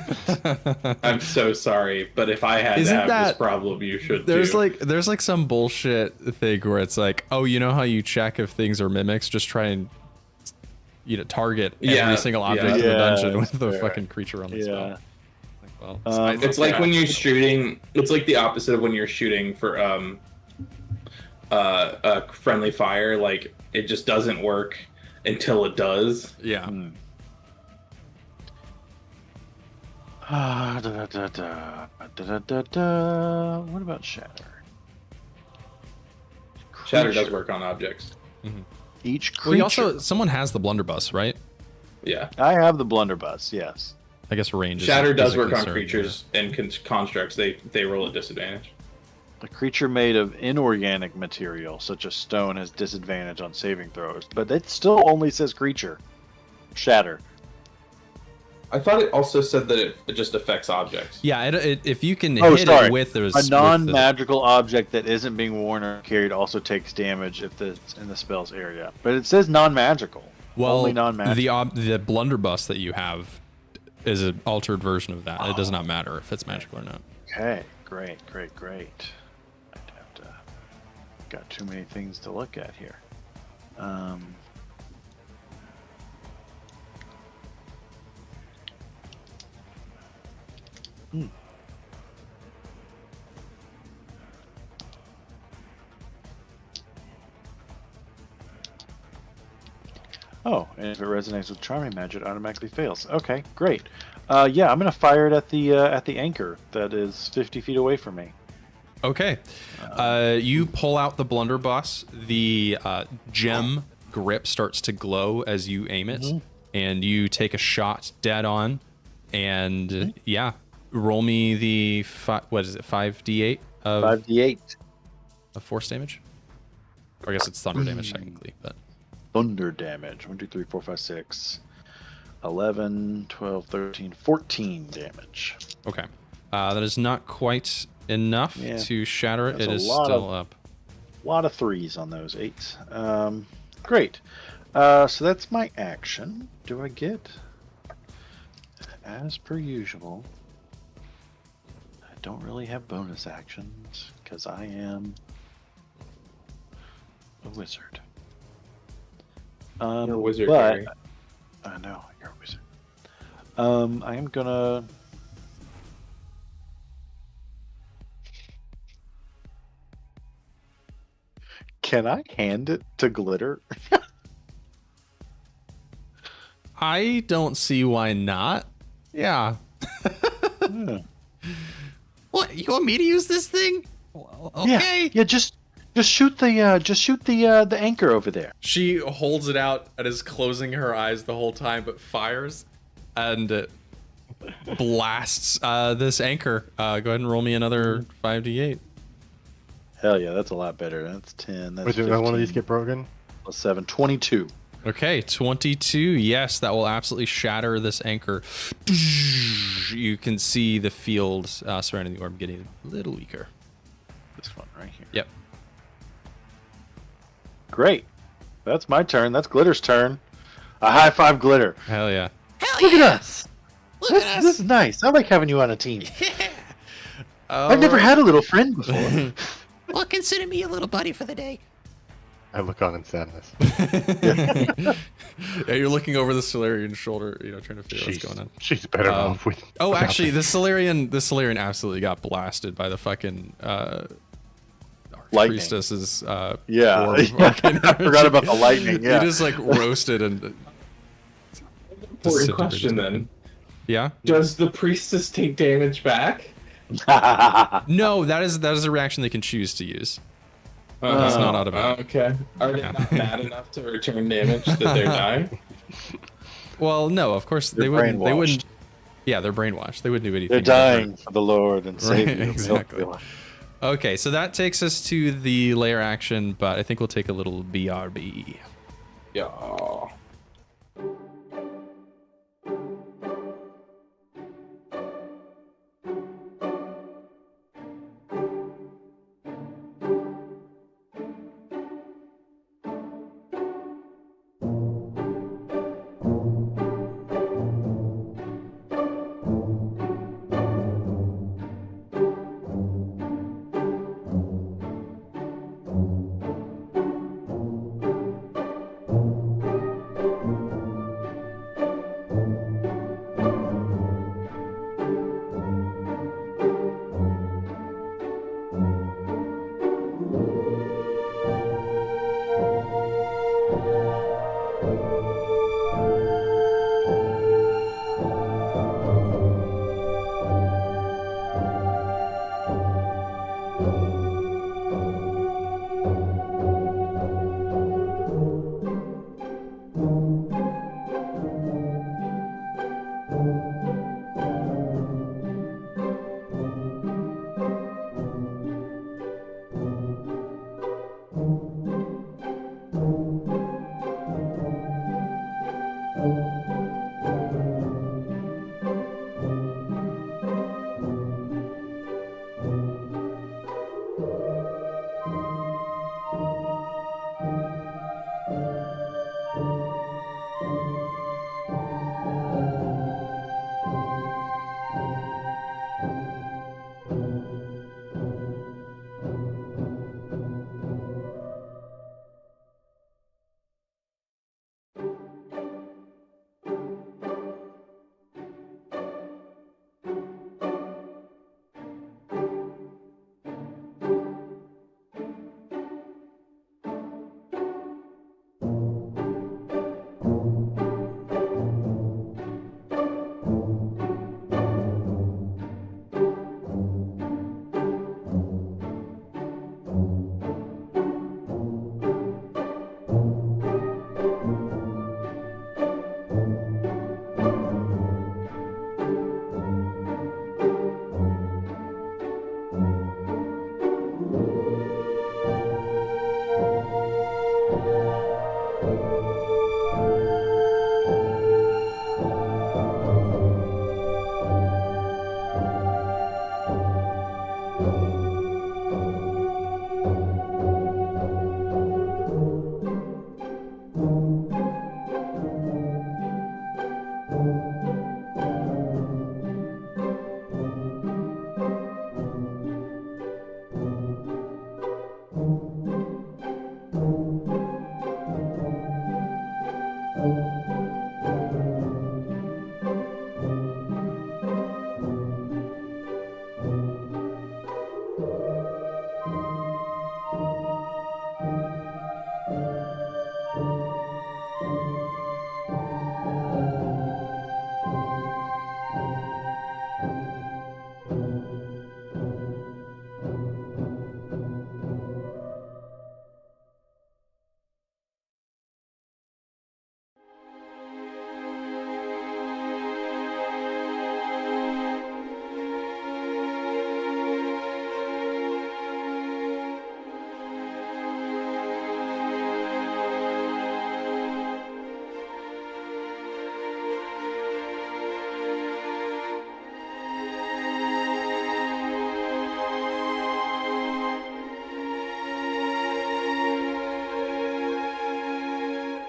I'm so sorry, but if I had to Isn't have that- this problem, you should There's too. like some bullshit thing where it's like, oh, you know how you check if things are mimics? Just try and target every Yeah, single object yeah. in the Yeah, dungeon with that's the fair. fucking creature on the spell. Yeah. Like, well, It's like when you're shooting. It's like the opposite of when you're shooting for friendly fire. Like it just doesn't work until it does. yeah. What about Shatter? Shatter does Creature. work on objects. Each creature. Well, you also someone has the blunderbuss, right? Yeah, I have the blunderbuss. Yes. I guess range. Shatter is does a work on concern, creatures and constructs. They roll at disadvantage. A creature made of inorganic material, such as stone, has disadvantage on saving throws, but it still only says creature. Shatter. I thought it also said that it just affects objects. Yeah, if you can Oh, hit sorry. it with A non-magical object that isn't being worn or carried also takes damage if it's in the spell's area. But it says non-magical. well, only non-magical. the blunderbuss that you have is an altered version of that. It does not matter if it's magical or not. Okay, great. I'd have to. Got too many things to look at here. Oh, and if it resonates with charming magic, it automatically fails. Okay, great. Yeah, I'm gonna fire it at the anchor that is 50 feet away from me. Okay. You pull out the blunderbuss. The gem grip starts to glow as you aim it, and you take a shot dead on. And yeah, roll me the 5d8 of 5d8 of force damage. Or I guess it's thunder damage technically, but thunder damage. 1, 2, 3, 4, 5, 6, 11, 12, 13, 14 damage. okay. That is not quite enough to shatter it. That's It a is lot still up. A lot of 3s on those 8s. Great. So that's my action. Do I get, as per usual, I don't really have bonus actions because I am a wizard. You're a wizard, but Harry. I know you're a wizard. I am gonna. Can I hand it to Glitter? I don't see why not. Yeah. Yeah. What? You want me to use this thing? Well, okay. Yeah. Just shoot the anchor over there. She holds it out and is closing her eyes the whole time, but fires and it blasts this anchor. Go ahead and roll me another 5d8. Hell yeah, that's a lot better. That's 10. That's Wait, did 15, one of these get broken? plus 7, 22. Okay, 22. Yes, that will absolutely shatter this anchor. You can see the field surrounding the orb getting a little weaker. This one right here. Yep. Great. That's my turn. That's Glitter's turn. A high five, Glitter. Hell yeah. Hell Look yeah. at us. Look This, at us. this is nice. I like having you on a team. Yeah. I've never had a little friend before. Well, consider me a little buddy for the day. I look on in sadness. Yeah, you're looking over the Solarian's shoulder, trying to figure out what's going on. She's better off with. Oh, without actually, this. the Solarian absolutely got blasted by the fucking Lightning. Archpriestess's Yeah. orb of fucking I forgot about the lightning. Yeah. He just like roasted and Important disintegrated. question then. Yeah. Does the priestess take damage back? No, that is a reaction they can choose to use. It's not automatic. Okay. Are they not mad enough to return damage that they're dying? Well, no, of course They're they wouldn't. They brainwashed. wouldn't. Yeah, they're brainwashed. They wouldn't do anything. They're dying for the Lord and Right, Savior. exactly. Okay, so that takes us to the layer action, but I think we'll take a little BRB. Yeah.